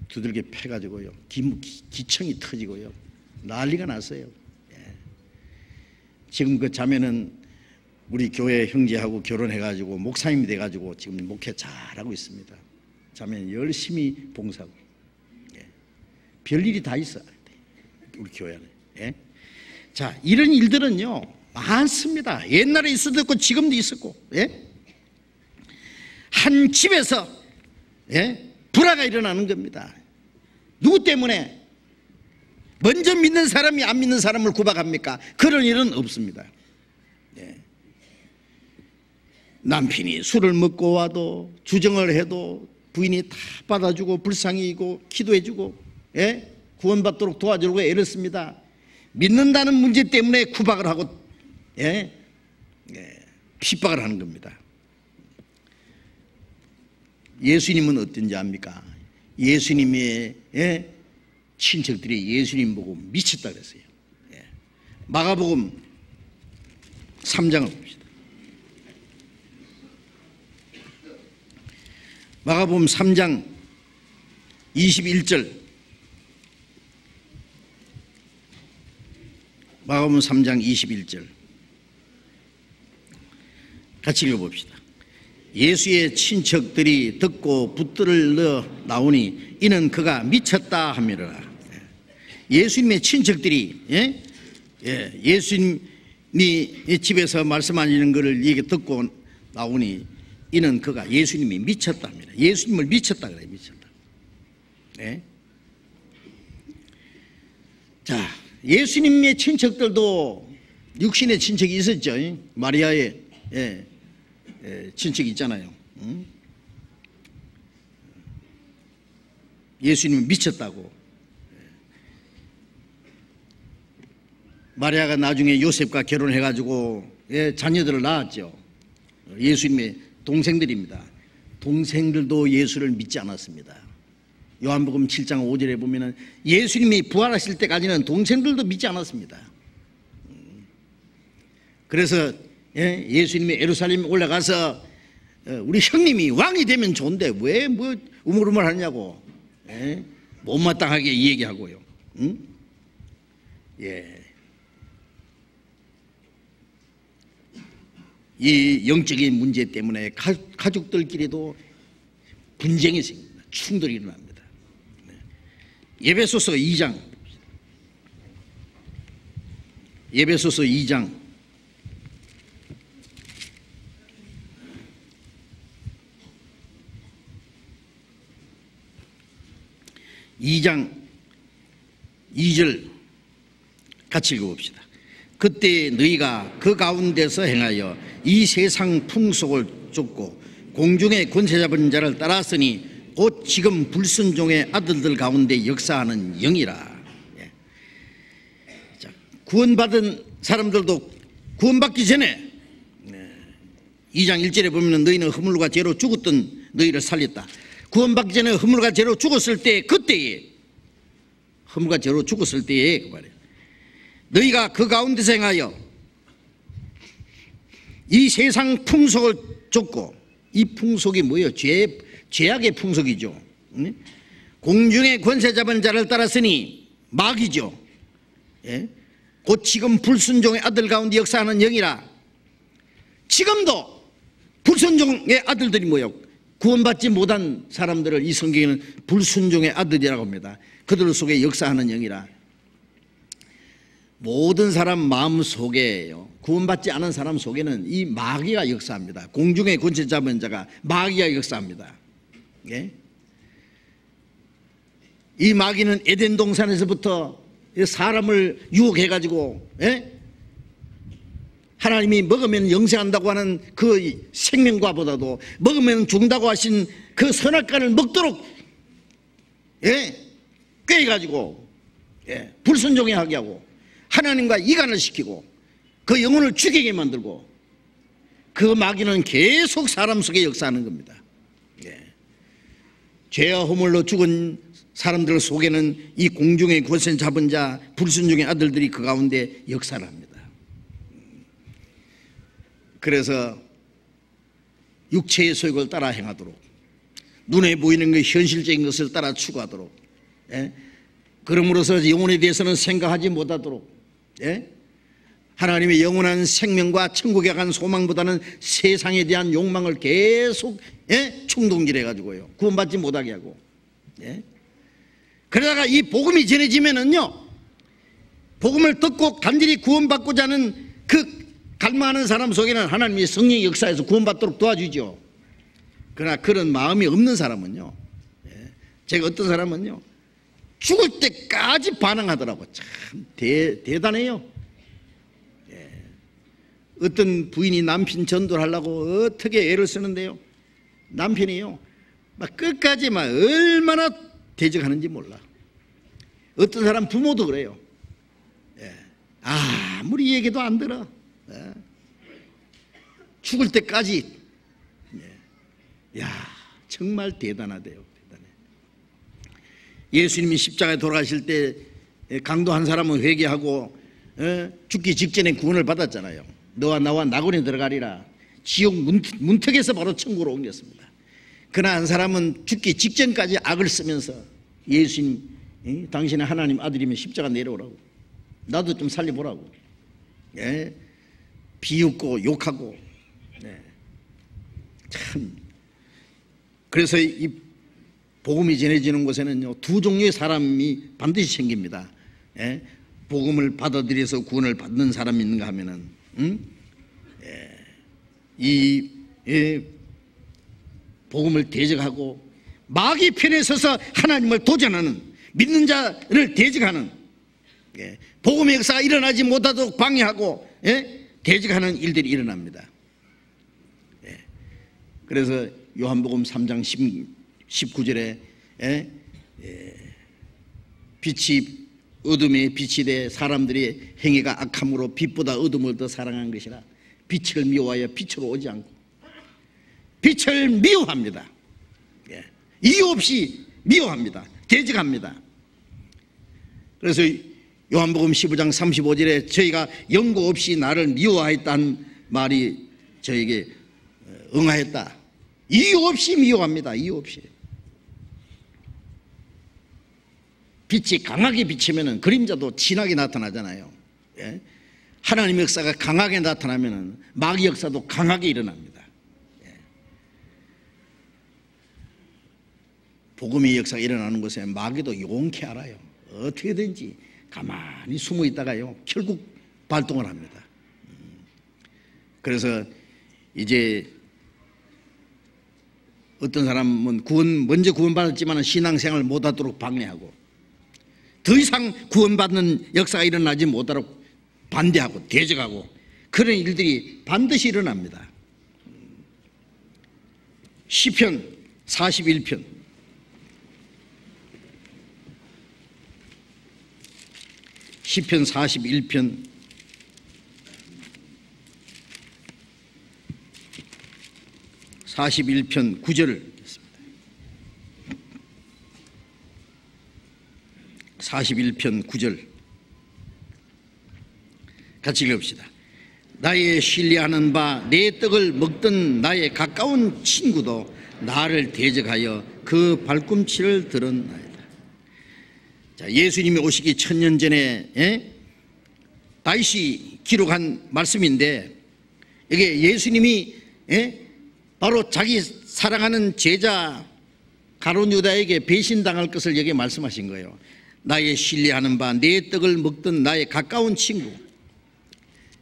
두들겨 패가지고요. 기청이 터지고요. 난리가 났어요. 예. 지금 그 자매는 우리 교회 형제하고 결혼해가지고 목사님이 돼가지고 지금 목회 잘하고 있습니다. 자매는 열심히 봉사하고. 예. 별일이 다 있어요. 우리 교회 안에. 예? 자, 이런 일들은요 많습니다. 옛날에 있었고 지금도 있었고. 예? 한 집에서 예? 불화가 일어나는 겁니다. 누구 때문에? 먼저 믿는 사람이 안 믿는 사람을 구박합니까? 그런 일은 없습니다. 예. 남편이 술을 먹고 와도 주정을 해도 부인이 다 받아주고 불쌍히고 기도해주고 예? 구원받도록 도와주려고 애를 씁니다. 믿는다는 문제 때문에 구박을 하고 예? 예, 핍박을 하는 겁니다. 예수님은 어떤지 압니까? 예수님의 예? 친척들이 예수님 보고 미쳤다 그랬어요. 예. 마가복음 3장을 봅시다. 마가복음 3장 21절. 마가복음 3장 21절 같이 읽어봅시다. 예수의 친척들이 듣고 붙들을 넣어 나오니 이는 그가 미쳤다 하미라. 예수님의 친척들이 예? 예, 예수님이 집에서 말씀하시는 것을 얘기 듣고 나오니 이는 그가 예수님이 미쳤다 합니다. 예수님을 미쳤다 그래요. 미쳤다. 예? 자, 예수님의 친척들도 육신의 친척이 있었죠. 마리아의 예, 예, 친척이 있잖아요. 응? 예수님은 미쳤다고. 마리아가 나중에 요셉과 결혼해가지고 예, 자녀들을 낳았죠. 예수님의 동생들입니다. 동생들도 예수를 믿지 않았습니다. 요한복음 7장 5절에 보면은 예수님이 부활하실 때까지는 동생들도 믿지 않았습니다. 그래서 예, 예수님이 예루살렘에 올라가서 우리 형님이 왕이 되면 좋은데 왜 뭐 우물우물 하냐고 예, 못마땅하게 얘기하고요. 응? 예. 이 영적인 문제 때문에 가족들끼리도 분쟁이 생깁니다. 충돌이 일어납니다. 에베소서 2장 에베소서 2장 2절 같이 읽어봅시다. 그때 너희가 그 가운데서 행하여 이 세상 풍속을 쫓고 공중의 권세 잡은 자를 따랐으니 곧 지금 불순종의 아들들 가운데 역사하는 영이라. 예. 자, 구원받은 사람들도 구원받기 전에 2장 1절에 보면 너희는 허물과 죄로 죽었던 너희를 살렸다. 구원받기 전에 허물과 죄로 죽었을 때 그때에 허물과 죄로 죽었을 때에 그 말이에요. 너희가 그 가운데서 행하여 이 세상 풍속을 쫓고 이 풍속이 뭐예요? 죄악의 풍속이죠. 공중의 권세 잡은 자를 따랐으니 마귀죠. 예? 곧 지금 불순종의 아들 가운데 역사하는 영이라. 지금도 불순종의 아들들이 뭐예요? 구원받지 못한 사람들을 이 성경에는 불순종의 아들이라고 합니다. 그들 속에 역사하는 영이라. 모든 사람 마음 속에요, 구원받지 않은 사람 속에는 이 마귀가 역사합니다. 공중의 권세 잡은 자가 마귀가 역사합니다. 예? 이 마귀는 에덴 동산에서부터 사람을 유혹해가지고, 예? 하나님이 먹으면 영생한다고 하는 그 생명과보다도 먹으면 죽는다고 하신 그 선악과를 먹도록, 예? 꾀해가지고, 예? 불순종하게 하고 하나님과 이간을 시키고 그 영혼을 죽이게 만들고, 그 마귀는 계속 사람 속에 역사하는 겁니다. 예. 죄와 허물로 죽은 사람들 속에는 이 공중의 권세 잡은 자 불순종의 아들들이 그 가운데 역사를 합니다. 그래서 육체의 소욕을 따라 행하도록, 눈에 보이는 그 현실적인 것을 따라 추구하도록, 예? 그러므로서 영혼에 대해서는 생각하지 못하도록, 예? 하나님의 영원한 생명과 천국에 간 소망보다는 세상에 대한 욕망을 계속, 예? 충동질해가지고요, 구원받지 못하게 하고, 예? 그러다가 이 복음이 전해지면은요, 복음을 듣고 간절히 구원받고자 하는 그 갈망하는 사람 속에는 하나님의 성령의 역사에서 구원받도록 도와주죠. 그러나 그런 마음이 없는 사람은요, 제가 어떤 사람은요, 죽을 때까지 반항하더라고. 참 대단해요. 어떤 부인이 남편 전도를 하려고 어떻게 애를 쓰는데요, 남편이요 막 끝까지 막 얼마나 대적하는지 몰라. 어떤 사람 부모도 그래요. 아무리 얘기도 안 들어. 죽을 때까지. 야, 정말 대단하대요. 대단해. 예수님이 십자가에 돌아가실 때 강도 한 사람은 회개하고 죽기 직전에 구원을 받았잖아요. 너와 나와 낙원에 들어가리라. 지옥 문턱에서 바로 천국으로 옮겼습니다. 그러나 한 사람은 죽기 직전까지 악을 쓰면서 예수님, 당신은 하나님 아들이면 십자가 내려오라고, 나도 좀 살려보라고, 예? 비웃고 욕하고, 네. 참. 그래서 이 복음이 전해지는 곳에는요, 두 종류의 사람이 반드시 생깁니다. 예? 복음을 받아들여서 구원을 받는 사람이 있는가 하면은, 복음을 대적하고 마귀 편에 서서 하나님을 도전하는, 믿는 자를 대적하는, 복음의 역사가 일어나지 못하도록 방해하고, 대적하는 일들이 일어납니다. 그래서 요한복음 3장 19절에 빛이 어둠에 빛이 돼 사람들이 행위가 악함으로 빛보다 어둠을 더 사랑한 것이라 빛을 미워하여 빛으로 오지 않고, 빛을 미워합니다. 이유 없이 미워합니다. 대적합니다. 그래서 요한복음 15장 35절에 저희가 연고 없이 나를 미워하였다는 말이 저에게 응하였다. 이유 없이 미워합니다. 이유 없이. 빛이 강하게 비치면 그림자도 진하게 나타나잖아요. 하나님의 역사가 강하게 나타나면 마귀 역사도 강하게 일어납니다. 복음의 역사가 일어나는 곳에 마귀도 용케 알아요. 어떻게든지 가만히 숨어 있다가요, 결국 발동을 합니다. 그래서 이제 어떤 사람은 먼저 구원받았지만 신앙생활을 못하도록 방해하고, 더 이상 구원받는 역사가 일어나지 못하도록 반대하고 대적하고, 그런 일들이 반드시 일어납니다. 시편 41편 41편 9절을 읽겠습니다. 41편 9절 같이 읽읍시다. 나의 신뢰하는 바 내 떡을 먹던 나의 가까운 친구도 나를 대적하여 그 발꿈치를 들었나이다. 자, 예수님이 오시기 1000년 전에 다윗이 기록한 말씀인데, 이게 예수님이 바로 자기 사랑하는 제자 가룟 유다에게 배신당할 것을 여기에 말씀하신 거예요. 나의 신뢰하는 바 내 떡을 먹던 나의 가까운 친구.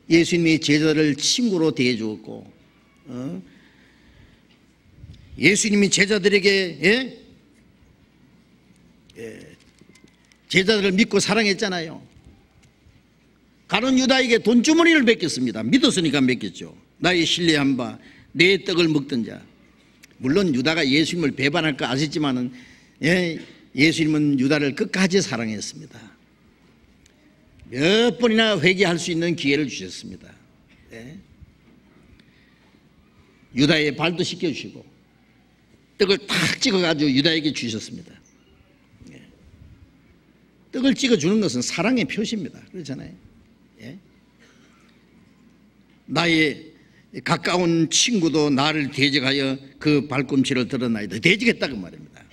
예수님이 제자를 친구로 대해 주었고, 예수님이 제자들에게 제자들을 믿고 사랑했잖아요. 가룟 유다에게 돈주머니를 맡겼습니다. 믿었으니까 맡겼죠. 나의 신뢰한 바 내 떡을 먹던 자. 물론 유다가 예수님을 배반할 거 아셨지만은 예수님은 유다를 끝까지 사랑했습니다. 몇 번이나 회개할 수 있는 기회를 주셨습니다. 유다의 발도 씻겨주시고 떡을 탁 찍어가지고 유다에게 주셨습니다. 떡을 찍어주는 것은 사랑의 표시입니다. 그렇잖아요. 나의 가까운 친구도 나를 대적하여 그 발꿈치를 드러나이다. 대적했다고 말입니다.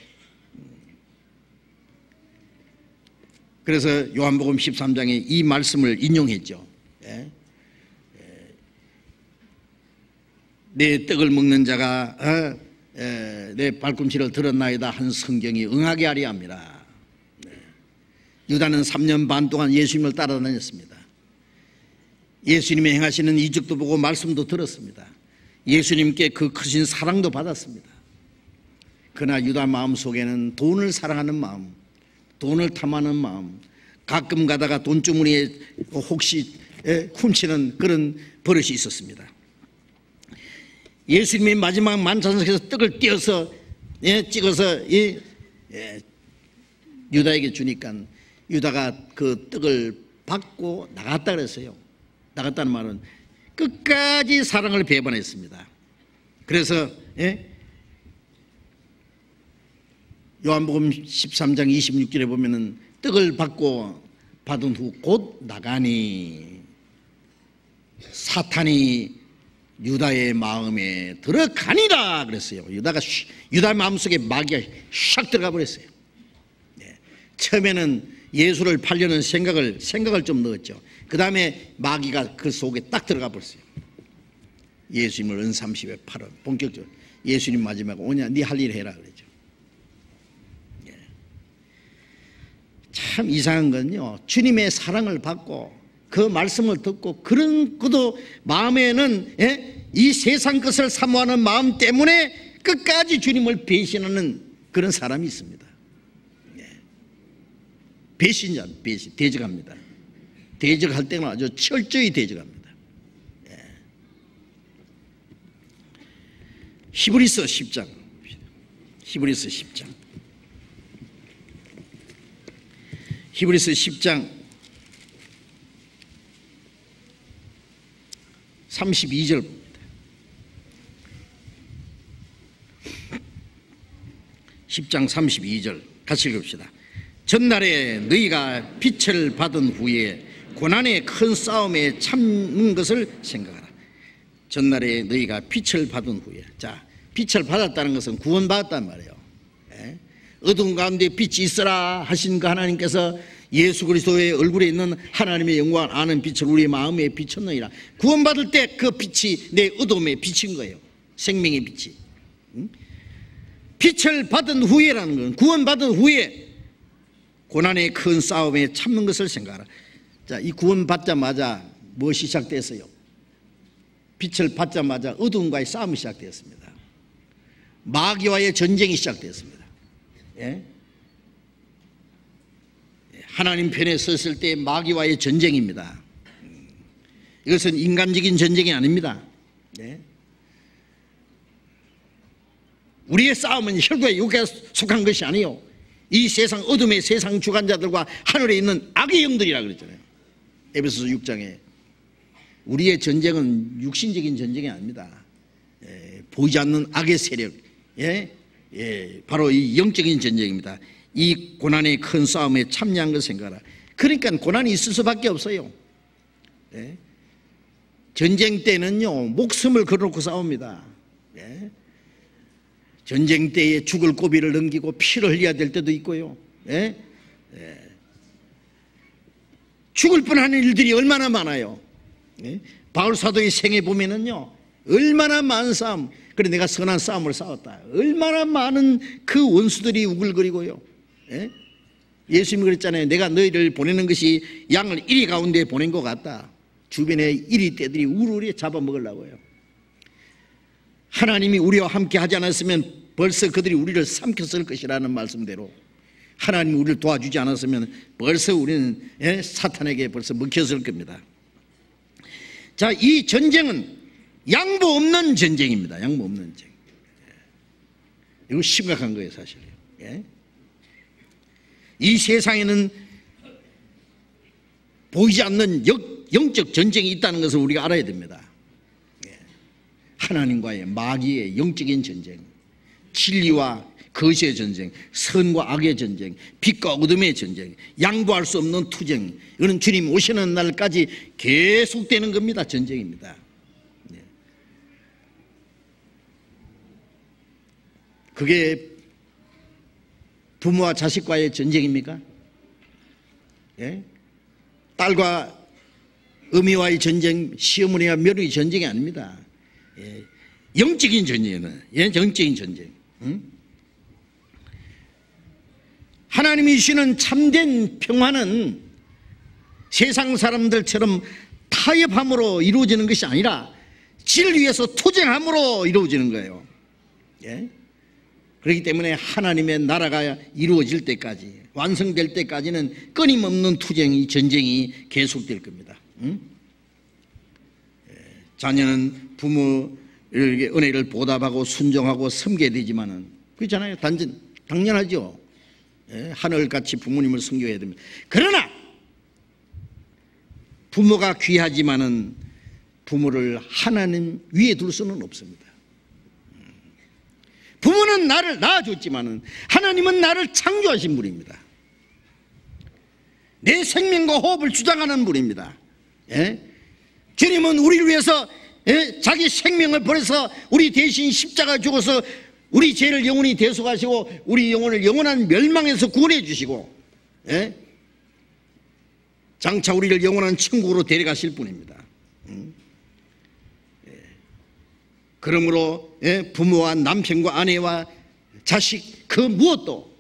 그래서 요한복음 13장에 이 말씀을 인용했죠. 내 떡을 먹는 자가 내 발꿈치를 드러나이다 한 성경이 응하게 하려 합니다. 유다는 3년 반 동안 예수님을 따라다녔습니다. 예수님이 행하시는 이적도 보고 말씀도 들었습니다. 예수님께 그 크신 사랑도 받았습니다. 그러나 유다 마음속에는 돈을 사랑하는 마음, 돈을 탐하는 마음, 가끔 가다가 돈주머니에 혹시 훔치는 그런 버릇이 있었습니다. 예수님이 마지막 만찬석에서 떡을 떼어서 찍어서 유다에게 주니까 유다가 그 떡을 받고 나갔다 그랬어요. 나갔다는 말은 끝까지 사랑을 배반했습니다. 그래서 요한복음 13장 26절에 보면은 떡을 받은 후 곧 나가니 사탄이 유다의 마음에 들어가니라 그랬어요. 유다 마음속에 마귀가 샥 들어가 버렸어요. 처음에는 예수를 팔려는 생각을 좀 넣었죠. 그 다음에 마귀가 그 속에 딱 들어가 버렸어요. 예수님을 은삼십에 팔아 본격적으로 예수님 마지막에 오냐 네 할 일 해라 그랬죠. 참 이상한 건요, 주님의 사랑을 받고 그 말씀을 듣고 그도 마음에는 이 세상 것을 사모하는 마음 때문에 끝까지 주님을 배신하는 그런 사람이 있습니다. 배신자, 대적합니다. 대적할 때는 아주 철저히 대적합니다. 히브리서 10장 히브리서 10장 32절 봅니다. 10장 32절 같이 읽읍시다. 전날에 너희가 빛을 받은 후에 고난의 큰 싸움에 참는 것을 생각하라. 전날에 너희가 빛을 받은 후에, 자, 빛을 받았다는 것은 구원받았단 말이에요. 어두운 가운데 빛이 있어라 하신 그 하나님께서 예수 그리스도의 얼굴에 있는 하나님의 영광을 아는 빛을 우리 마음에 비쳤느니라. 구원받을 때 그 빛이 내 어둠에 비친 거예요. 생명의 빛이. 빛을 받은 후에라는 건 구원받은 후에 고난의 큰 싸움에 참는 것을 생각하라. 자, 이 구원받자마자 무엇이 시작됐어요? 빛을 받자마자 어둠과의 싸움이 시작되었습니다. 마귀와의 전쟁이 시작되었습니다. 하나님 편에 섰을 때 마귀와의 전쟁입니다. 이것은 인간적인 전쟁이 아닙니다. 우리의 싸움은 혈과 육에 속한 것이 아니요, 이 세상 어둠의 세상 주관자들과 하늘에 있는 악의 영들이라 그랬잖아요. 에베소서 6장에 우리의 전쟁은 육신적인 전쟁이 아닙니다. 보이지 않는 악의 세력, 바로 이 영적인 전쟁입니다. 이 고난의 큰 싸움에 참여한 걸 생각하라. 그러니까 고난이 있을 수밖에 없어요. 전쟁 때는요, 목숨을 걸어놓고 싸웁니다. 전쟁 때에 죽을 고비를 넘기고 피를 흘려야 될 때도 있고요. 죽을 뻔하는 일들이 얼마나 많아요. 바울 사도의 생애 보면은요, 얼마나 많은 싸움. 그래 내가 선한 싸움을 싸웠다. 얼마나 많은 그 원수들이 우글거리고요. 예? 예수님이 그랬잖아요. 내가 너희를 보내는 것이 양을 이리 가운데 보낸 것 같다. 주변에 이리 떼들이 우르르 잡아먹으려고요. 하나님이 우리와 함께 하지 않았으면 벌써 그들이 우리를 삼켰을 것이라는 말씀대로 하나님이 우리를 도와주지 않았으면 벌써 우리는 사탄에게 벌써 먹혔을 겁니다. 자, 이 전쟁은 양보 없는 전쟁입니다. 양보 없는 전쟁. 이거 심각한 거예요, 사실. 이 세상에는 보이지 않는 영적 전쟁이 있다는 것을 우리가 알아야 됩니다. 하나님과의 마귀의 영적인 전쟁, 진리와 거짓의 전쟁, 선과 악의 전쟁, 빛과 어둠의 전쟁, 양보할 수 없는 투쟁, 이거는 주님 오시는 날까지 계속되는 겁니다. 전쟁입니다. 그게 부모와 자식과의 전쟁입니까? 예? 딸과 어미와의 전쟁, 시어머니와 며느리 전쟁이 아닙니다. 예. 영적인 전쟁이에요. 예? 영적인 전쟁. 응? 하나님이 주시는 참된 평화는 세상 사람들처럼 타협함으로 이루어지는 것이 아니라 진리에서 투쟁함으로 이루어지는 거예요. 예? 그렇기 때문에 하나님의 나라가 이루어질 때까지, 완성될 때까지는 끊임없는 투쟁이, 전쟁이 계속될 겁니다. 응? 자녀는 부모에게 은혜를 보답하고 순종하고 섬겨야 되지만은, 그렇잖아요. 당연하죠. 하늘같이 부모님을 섬겨야 됩니다. 그러나 부모가 귀하지만은 부모를 하나님 위에 둘 수는 없습니다. 부모는 나를 낳아줬지만은 하나님은 나를 창조하신 분입니다. 내 생명과 호흡을 주장하는 분입니다. 주님은 우리를 위해서 자기 생명을 버려서 우리 대신 십자가 죽어서 우리 죄를 영원히 대속하시고 우리 영혼을 영원한 멸망에서 구원해 주시고 장차 우리를 영원한 천국으로 데려가실 분입니다. 그러므로 부모와 남편과 아내와 자식 그 무엇도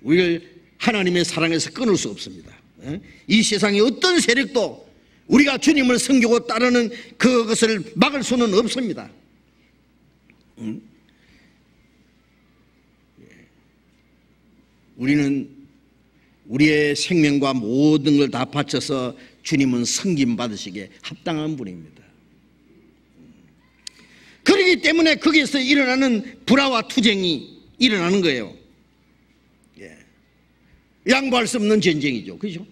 우리를 하나님의 사랑에서 끊을 수 없습니다. 이 세상의 어떤 세력도 우리가 주님을 섬기고 따르는 그것을 막을 수는 없습니다. 우리는 우리의 생명과 모든 걸 다 바쳐서 주님은 섬김 받으시기에 합당한 분입니다. 그렇기 때문에 거기에서 일어나는 불화와 투쟁이 일어나는 거예요. 양보할 수 없는 전쟁이죠. 그죠?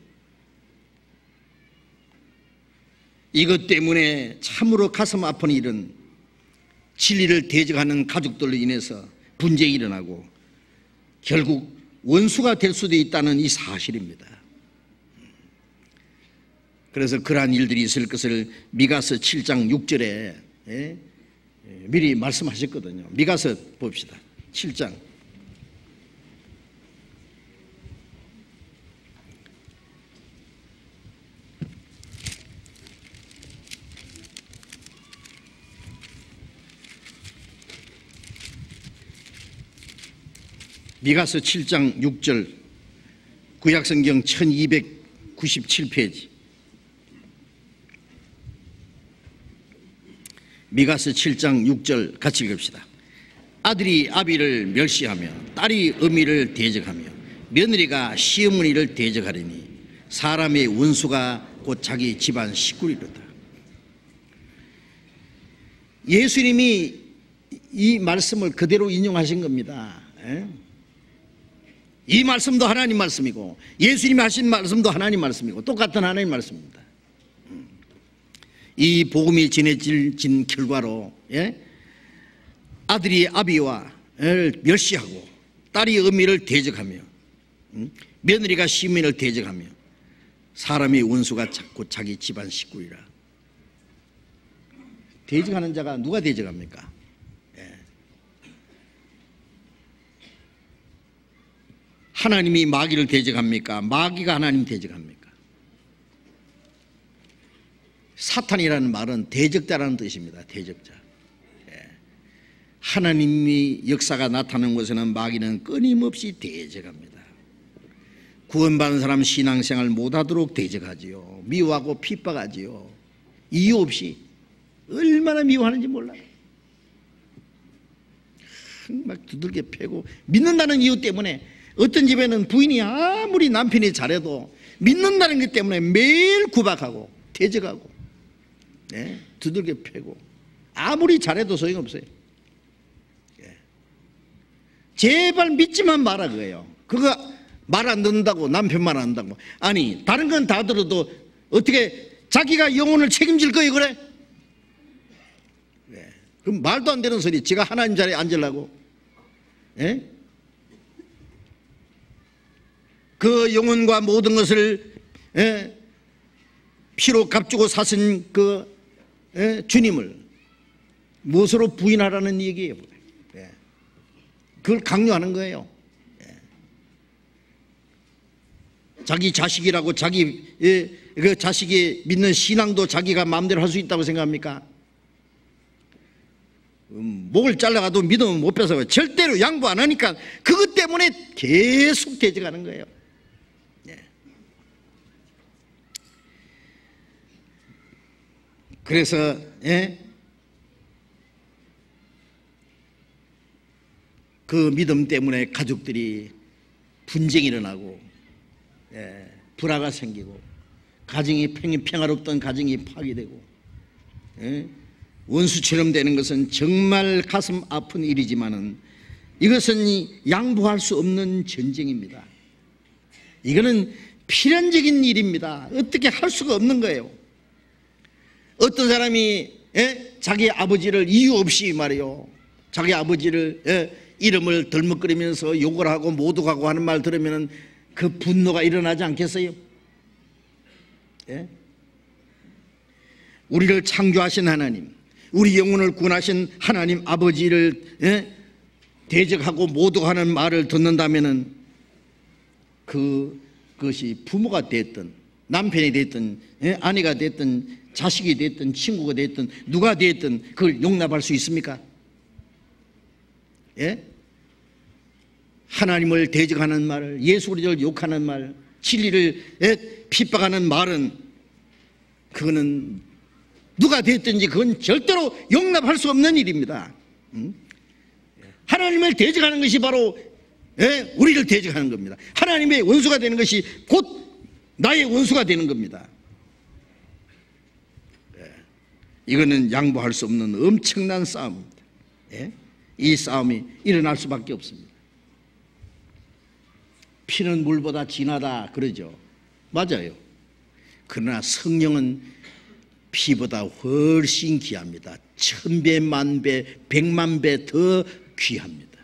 이것 때문에 참으로 가슴 아픈 일은 진리를 대적하는 가족들로 인해서 분쟁이 일어나고 결국 원수가 될 수도 있다는 이 사실입니다. 그래서 그러한 일들이 있을 것을 미가서 7장 6절에 미리 말씀하셨거든요. 미가서 봅시다. 7장. 미가서 7장 6절, 구약성경 1297페이지. 미가서 7장 6절 같이 읽읍시다. 아들이 아비를 멸시하며 딸이 어미를 대적하며 며느리가 시어머니를 대적하리니 사람의 원수가 곧 자기 집안 식구리로다. 예수님이 이 말씀을 그대로 인용하신 겁니다. 이 말씀도 하나님 말씀이고 예수님이 하신 말씀도 하나님 말씀이고 똑같은 하나님 말씀입니다. 이 복음이 전해진 결과로 아들이 아비와 멸시하고 딸이 어미를 대적하며 며느리가 시민을 대적하며 사람의 원수가 자꾸 자기 집안 식구이라. 대적하는 자가 누가 대적합니까? 하나님이 마귀를 대적합니까? 마귀가 하나님 대적합니까? 사탄이라는 말은 대적자라는 뜻입니다. 대적자. 하나님의 역사가 나타나는 곳에는 마귀는 끊임없이 대적합니다. 구원받은 사람 신앙생활 못하도록 대적하지요. 미워하고 핍박하지요. 이유 없이. 얼마나 미워하는지 몰라요. 막 두들겨 패고, 믿는다는 이유 때문에 어떤 집에는 부인이 아무리 남편이 잘해도 믿는다는 것 때문에 매일 구박하고 대적하고, 네, 두들겨 패고, 아무리 잘해도 소용없어요. 제발 믿지만 마라 그거예요. 그거 말 안 듣는다고, 남편 말 안 듣는다고. 아니 다른 건 다 들어도 어떻게 자기가 영혼을 책임질 거예요 그래? 네. 그럼 말도 안 되는 소리. 지가 하나님 자리에 앉으려고. 네? 그 영혼과 모든 것을 피로 값주고 사신 그 주님을 무엇으로 부인하라는 얘기예요. 그걸 강요하는 거예요. 자기 자식이라고 자기 그 자식이 믿는 신앙도 자기가 마음대로 할 수 있다고 생각합니까? 목을 잘라가도 믿으면 못 뺏어요. 절대로 양보 안 하니까 그것 때문에 계속 대적하는 거예요. 그래서 그 믿음 때문에 가족들이 분쟁이 일어나고, 불화가 생기고, 가정이 평화롭던 가정이 파괴되고, 원수처럼 되는 것은 정말 가슴 아픈 일이지만은 이것은 양보할 수 없는 전쟁입니다. 이거는 필연적인 일입니다. 어떻게 할 수가 없는 거예요. 어떤 사람이 자기 아버지를 이유 없이 말이요, 자기 아버지를 이름을 덜먹거리면서 욕을 하고 모독하고 하는 말 들으면 그 분노가 일어나지 않겠어요? 우리를 창조하신 하나님, 우리 영혼을 구원하신 하나님 아버지를 대적하고 모독하는 말을 듣는다면은 그것이 부모가 됐든 남편이 됐든 아내가 됐든 자식이 됐든 친구가 됐든 누가 됐든 그걸 용납할 수 있습니까? 하나님을 대적하는 말, 예수 그리스도를 욕하는 말, 진리를 핍박하는 말은 그거는 누가 됐든지 그건 절대로 용납할 수 없는 일입니다. 하나님을 대적하는 것이 바로 우리를 대적하는 겁니다. 하나님의 원수가 되는 것이 곧 나의 원수가 되는 겁니다. 이거는 양보할 수 없는 엄청난 싸움입니다. 이 싸움이 일어날 수밖에 없습니다. 피는 물보다 진하다 그러죠. 맞아요. 그러나 성령은 피보다 훨씬 귀합니다. 1000배, 만배, 100만배 더 귀합니다.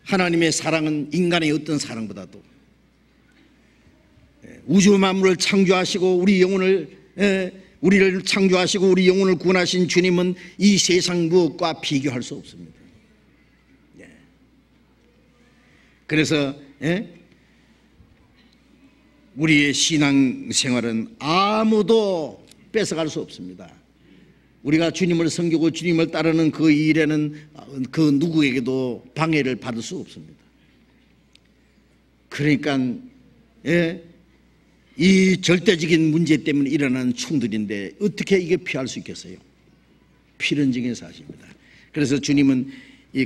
하나님의 사랑은 인간의 어떤 사랑보다도, 우주 만물을 창조하시고 우리를 창조하시고 우리 영혼을 구원하신 주님은 이 세상 무엇과 비교할 수 없습니다. 그래서 우리의 신앙생활은 아무도 뺏어갈 수 없습니다. 우리가 주님을 섬기고 주님을 따르는 그 일에는 그 누구에게도 방해를 받을 수 없습니다. 그러니까 이 절대적인 문제 때문에 일어나는 충돌인데 어떻게 이게 피할 수 있겠어요? 필연적인 사실입니다. 그래서 주님은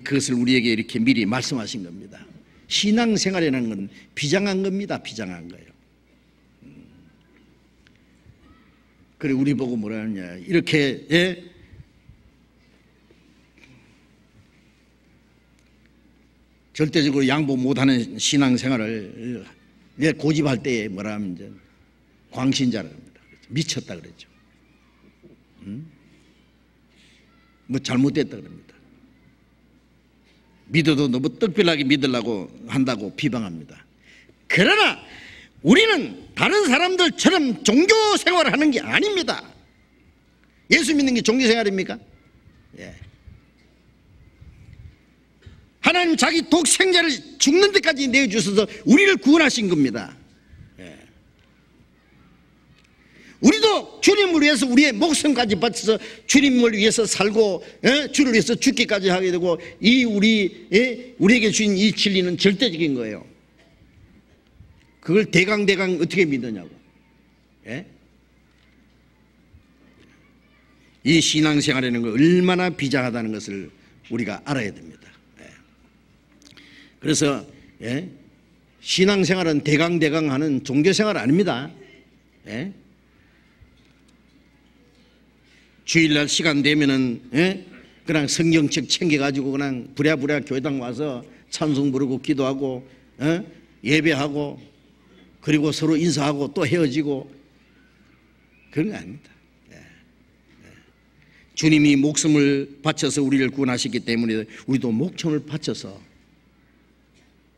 그것을 우리에게 이렇게 미리 말씀하신 겁니다. 신앙생활이라는 건 비장한 겁니다. 비장한 거예요. 그래 우리 보고 뭐라 하느냐, 이렇게 절대적으로 양보 못하는 신앙생활을 고집할 때에 뭐라 하면 이제 광신자라고 합니다. 미쳤다 그랬죠. 뭐 잘못됐다 그럽니다. 믿어도 너무 떡별하게 믿으려고 한다고 비방합니다. 그러나 우리는 다른 사람들처럼 종교생활을 하는 게 아닙니다. 예수 믿는 게 종교생활입니까? 하나님 자기 독생자를 죽는 데까지 내어주셔서 우리를 구원하신 겁니다. 우리도 주님을 위해서 우리의 목숨까지 바쳐서 주님을 위해서 살고 주를 위해서 죽기까지 하게 되고, 이 우리에게 주신 이 진리는 절대적인 거예요. 그걸 대강 어떻게 믿느냐고. 이 신앙생활이라는 거 얼마나 비장하다는 것을 우리가 알아야 됩니다. 그래서 신앙생활은 대강 하는 종교생활 아닙니다. 주일날 시간 되면은 그냥 성경책 챙겨가지고 그냥 부랴부랴 교회당 와서 찬송 부르고 기도하고 예배하고 그리고 서로 인사하고 또 헤어지고 그런 거 아닙니다. 주님이 목숨을 바쳐서 우리를 구원하셨기 때문에 우리도 목숨을 바쳐서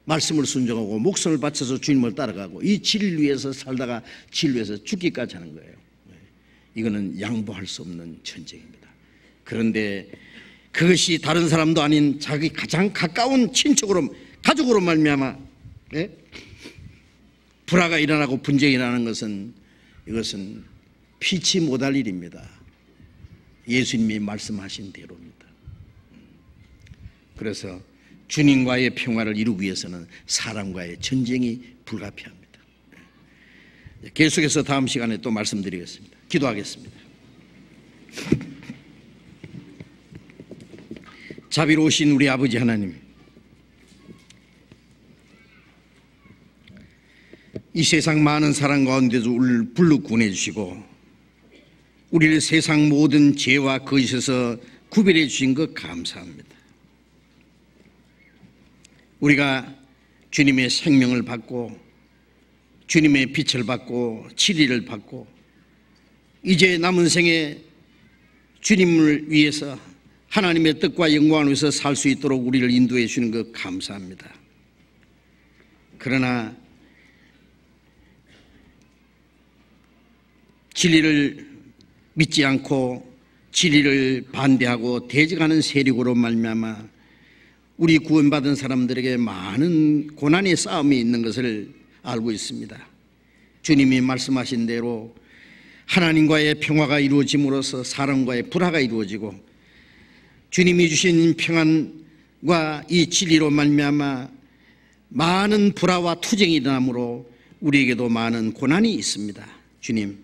말씀을 순종하고 목숨을 바쳐서 주님을 따라가고 이 진리를 위해서 살다가 진리를 위해서 죽기까지 하는 거예요. 이거는 양보할 수 없는 전쟁입니다. 그런데 그것이 다른 사람도 아닌 자기 가장 가까운 친척으로, 가족으로 말미암아 불화가 일어나고 분쟁이 일어나는 것은, 이것은 피치 못할 일입니다. 예수님이 말씀하신 대로입니다. 그래서 주님과의 평화를 이루기 위해서는 사람과의 전쟁이 불가피합니다. 계속해서 다음 시간에 또 말씀드리겠습니다. 기도하겠습니다. 자비로우신 우리 아버지 하나님, 이 세상 많은 사람 가운데도 우리를 불러 구원해 주시고 우리를 세상 모든 죄와 거짓에서 구별해 주신 것 감사합니다. 우리가 주님의 생명을 받고 주님의 빛을 받고 진리를 받고 이제 남은 생에 주님을 위해서 하나님의 뜻과 영광을 위해서 살 수 있도록 우리를 인도해 주시는 것 감사합니다. 그러나 진리를 믿지 않고 진리를 반대하고 대적하는 세력으로 말미암아 우리 구원받은 사람들에게 많은 고난의 싸움이 있는 것을 알고 있습니다. 주님이 말씀하신 대로 하나님과의 평화가 이루어짐으로써 사람과의 불화가 이루어지고 주님이 주신 평안과 이 진리로 말미암아 많은 불화와 투쟁이 일어나므로 우리에게도 많은 고난이 있습니다. 주님,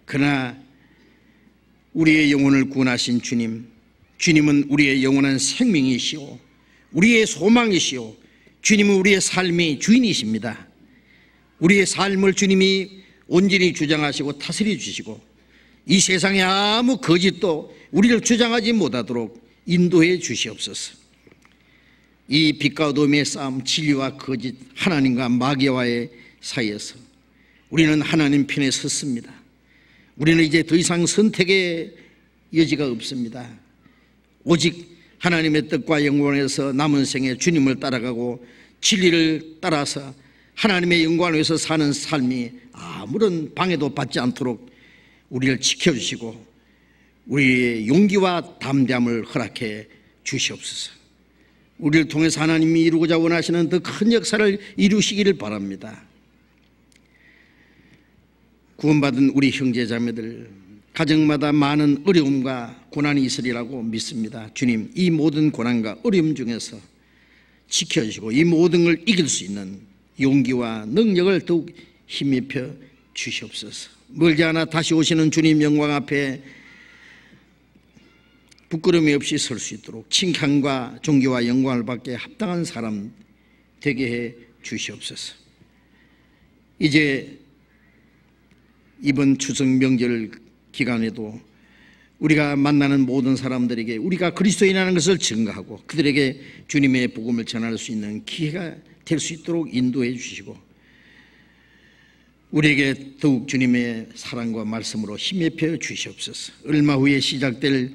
그러나 우리의 영혼을 구원하신 주님, 주님은 우리의 영원한 생명이시오, 우리의 소망이시오, 주님은 우리의 삶의 주인이십니다. 우리의 삶을 주님이 온전히 주장하시고 다스려 주시고 이 세상에 아무 거짓도 우리를 주장하지 못하도록 인도해 주시옵소서. 이 빛과 어둠의 싸움, 진리와 거짓, 하나님과 마귀와의 사이에서 우리는 하나님 편에 섰습니다. 우리는 이제 더 이상 선택의 여지가 없습니다. 오직 하나님의 뜻과 영광에서 남은 생에 주님을 따라가고 진리를 따라서 하나님의 영광을 위해서 사는 삶이 아무런 방해도 받지 않도록 우리를 지켜주시고 우리의 용기와 담대함을 허락해 주시옵소서. 우리를 통해서 하나님이 이루고자 원하시는 더 큰 역사를 이루시기를 바랍니다. 구원받은 우리 형제자매들 가정마다 많은 어려움과 고난이 있으리라고 믿습니다. 주님, 이 모든 고난과 어려움 중에서 지켜주시고 이 모든 걸 이길 수 있는 용기와 능력을 더욱 힘입혀 주시옵소서. 멀지 않아 다시 오시는 주님 영광 앞에 부끄러움이 없이 설 수 있도록 칭찬과 존귀와 영광을 받게 합당한 사람 되게 해 주시옵소서. 이제 이번 추석 명절 기간에도 우리가 만나는 모든 사람들에게 우리가 그리스도인이라는 것을 증거하고 그들에게 주님의 복음을 전할 수 있는 기회가 될 수 있도록 인도해 주시고 우리에게 더욱 주님의 사랑과 말씀으로 힘입혀 주시옵소서. 얼마 후에 시작될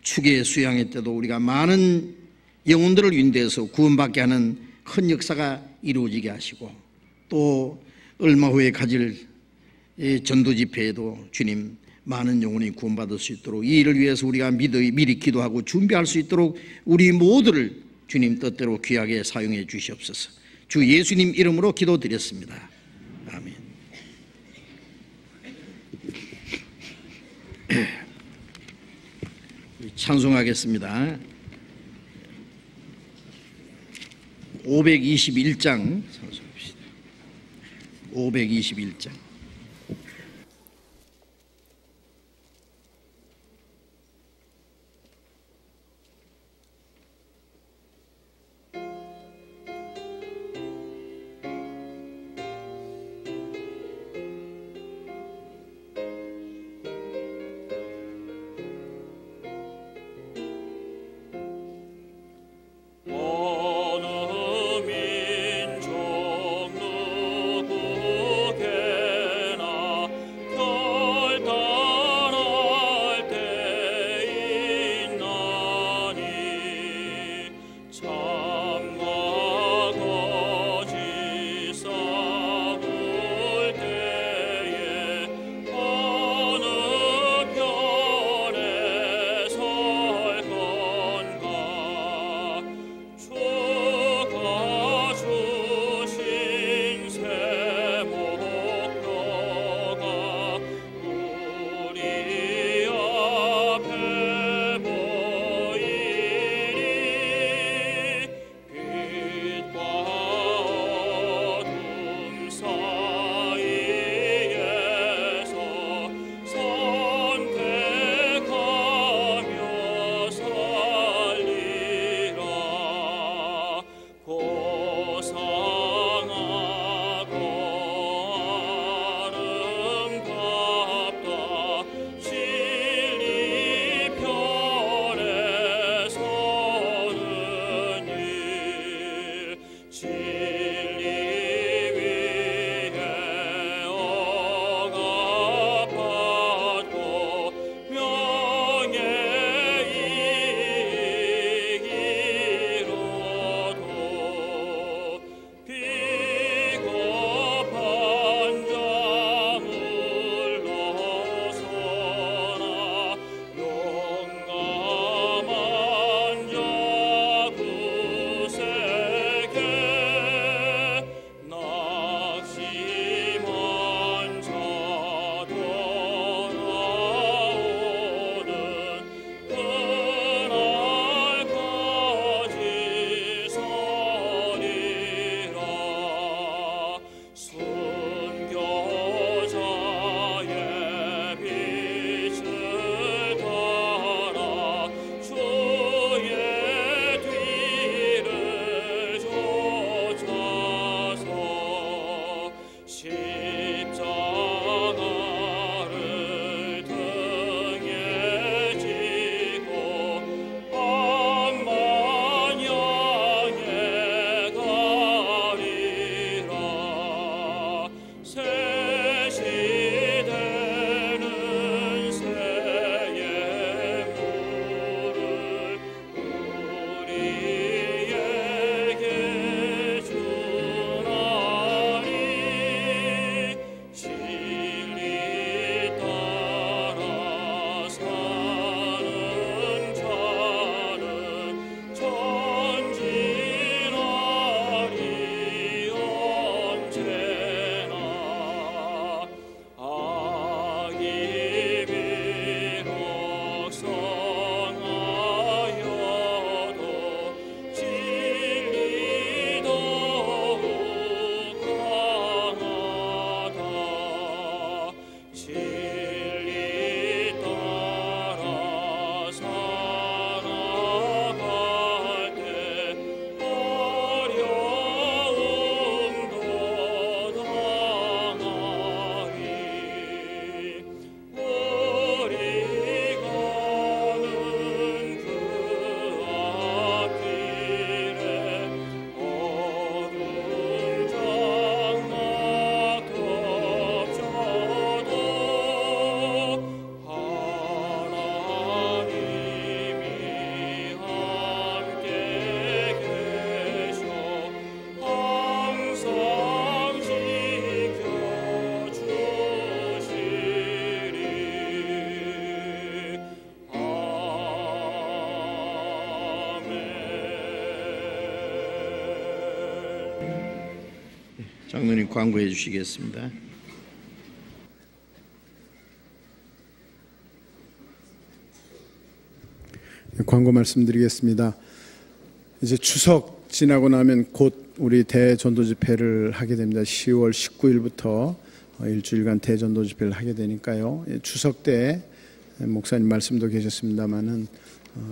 축의 수양회 때도 우리가 많은 영혼들을 인도해서 구원받게 하는 큰 역사가 이루어지게 하시고 또 얼마 후에 가질 전도 집회에도 주님 많은 영혼이 구원받을 수 있도록 이 일을 위해서 우리가 미리 기도하고 준비할 수 있도록 우리 모두를 주님 뜻대로 귀하게 사용해 주시옵소서. 주 예수님 이름으로 기도드렸습니다. 아멘. 찬송하겠습니다. 521장 찬송합시다. 521장. 장로님 광고해 주시겠습니다. 광고 말씀드리겠습니다. 이제 추석 지나고 나면 곧 우리 대전도 집회를 하게 됩니다. 10월 19일부터 일주일간 대전도 집회를 하게 되니까요. 추석 때 목사님 말씀도 계셨습니다마는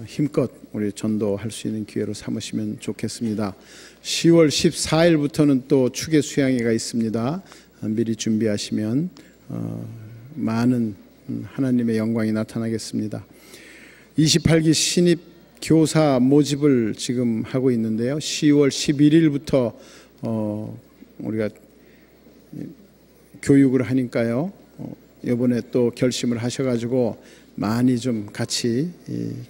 힘껏 우리 전도할 수 있는 기회로 삼으시면 좋겠습니다. 10월 14일부터는 또 추계 수양회가 있습니다. 미리 준비하시면 많은 하나님의 영광이 나타나겠습니다. 28기 신입 교사 모집을 지금 하고 있는데요. 10월 11일부터 우리가 교육을 하니까요. 이번에 또 결심을 하셔가지고 많이 좀 같이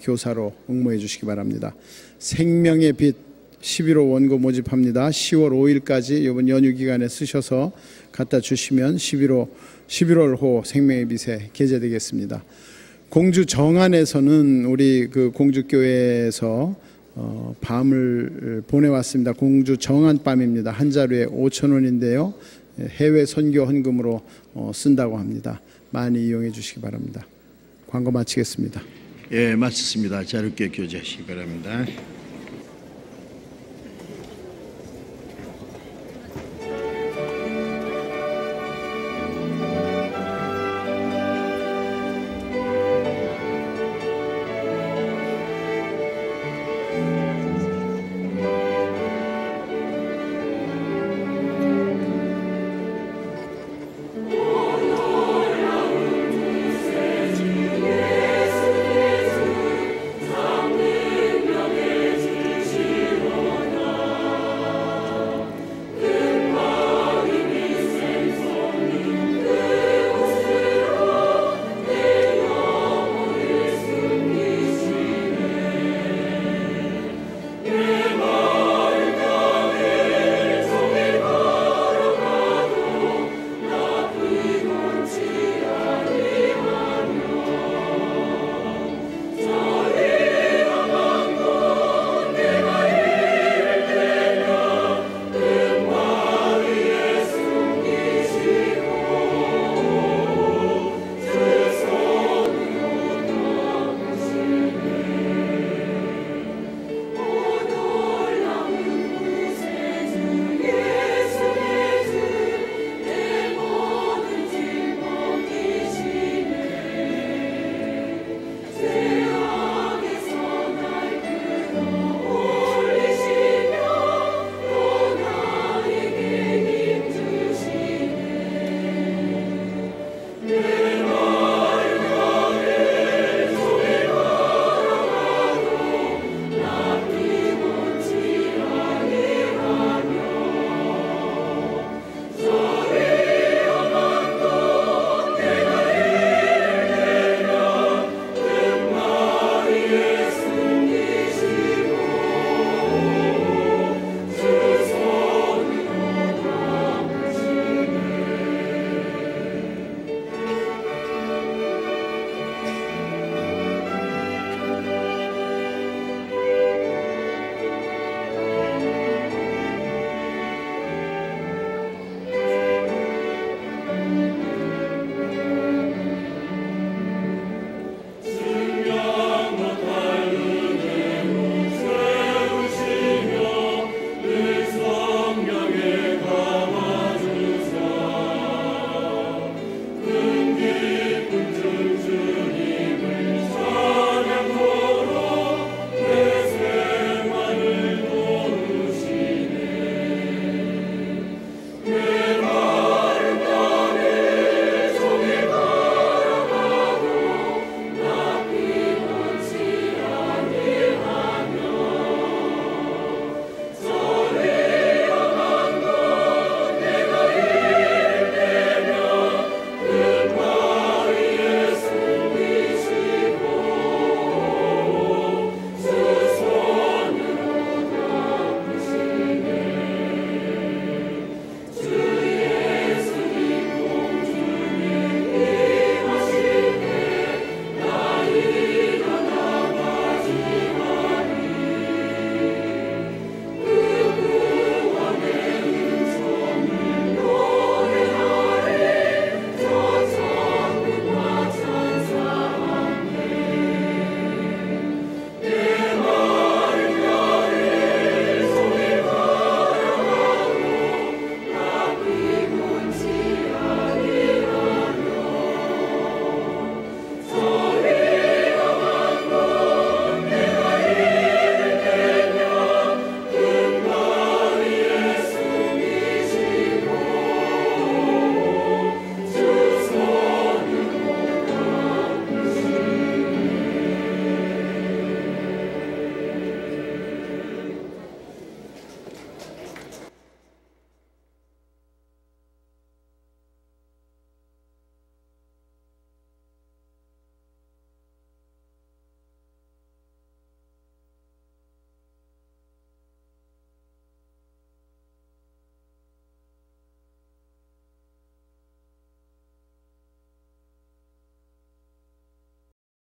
교사로 응모해 주시기 바랍니다. 생명의 빛 11호 원고 모집합니다. 10월 5일까지 이번 연휴 기간에 쓰셔서 갖다 주시면 11월호 생명의 빛에 게재되겠습니다. 공주 정안에서는 우리 그 공주교회에서 밤을 보내왔습니다. 공주 정안밤입니다. 한 자루에 5,000원인데요. 해외 선교 헌금으로 쓴다고 합니다. 많이 이용해 주시기 바랍니다. 광고 마치겠습니다. 예, 마쳤습니다. 자유롭게 교제하시기 바랍니다.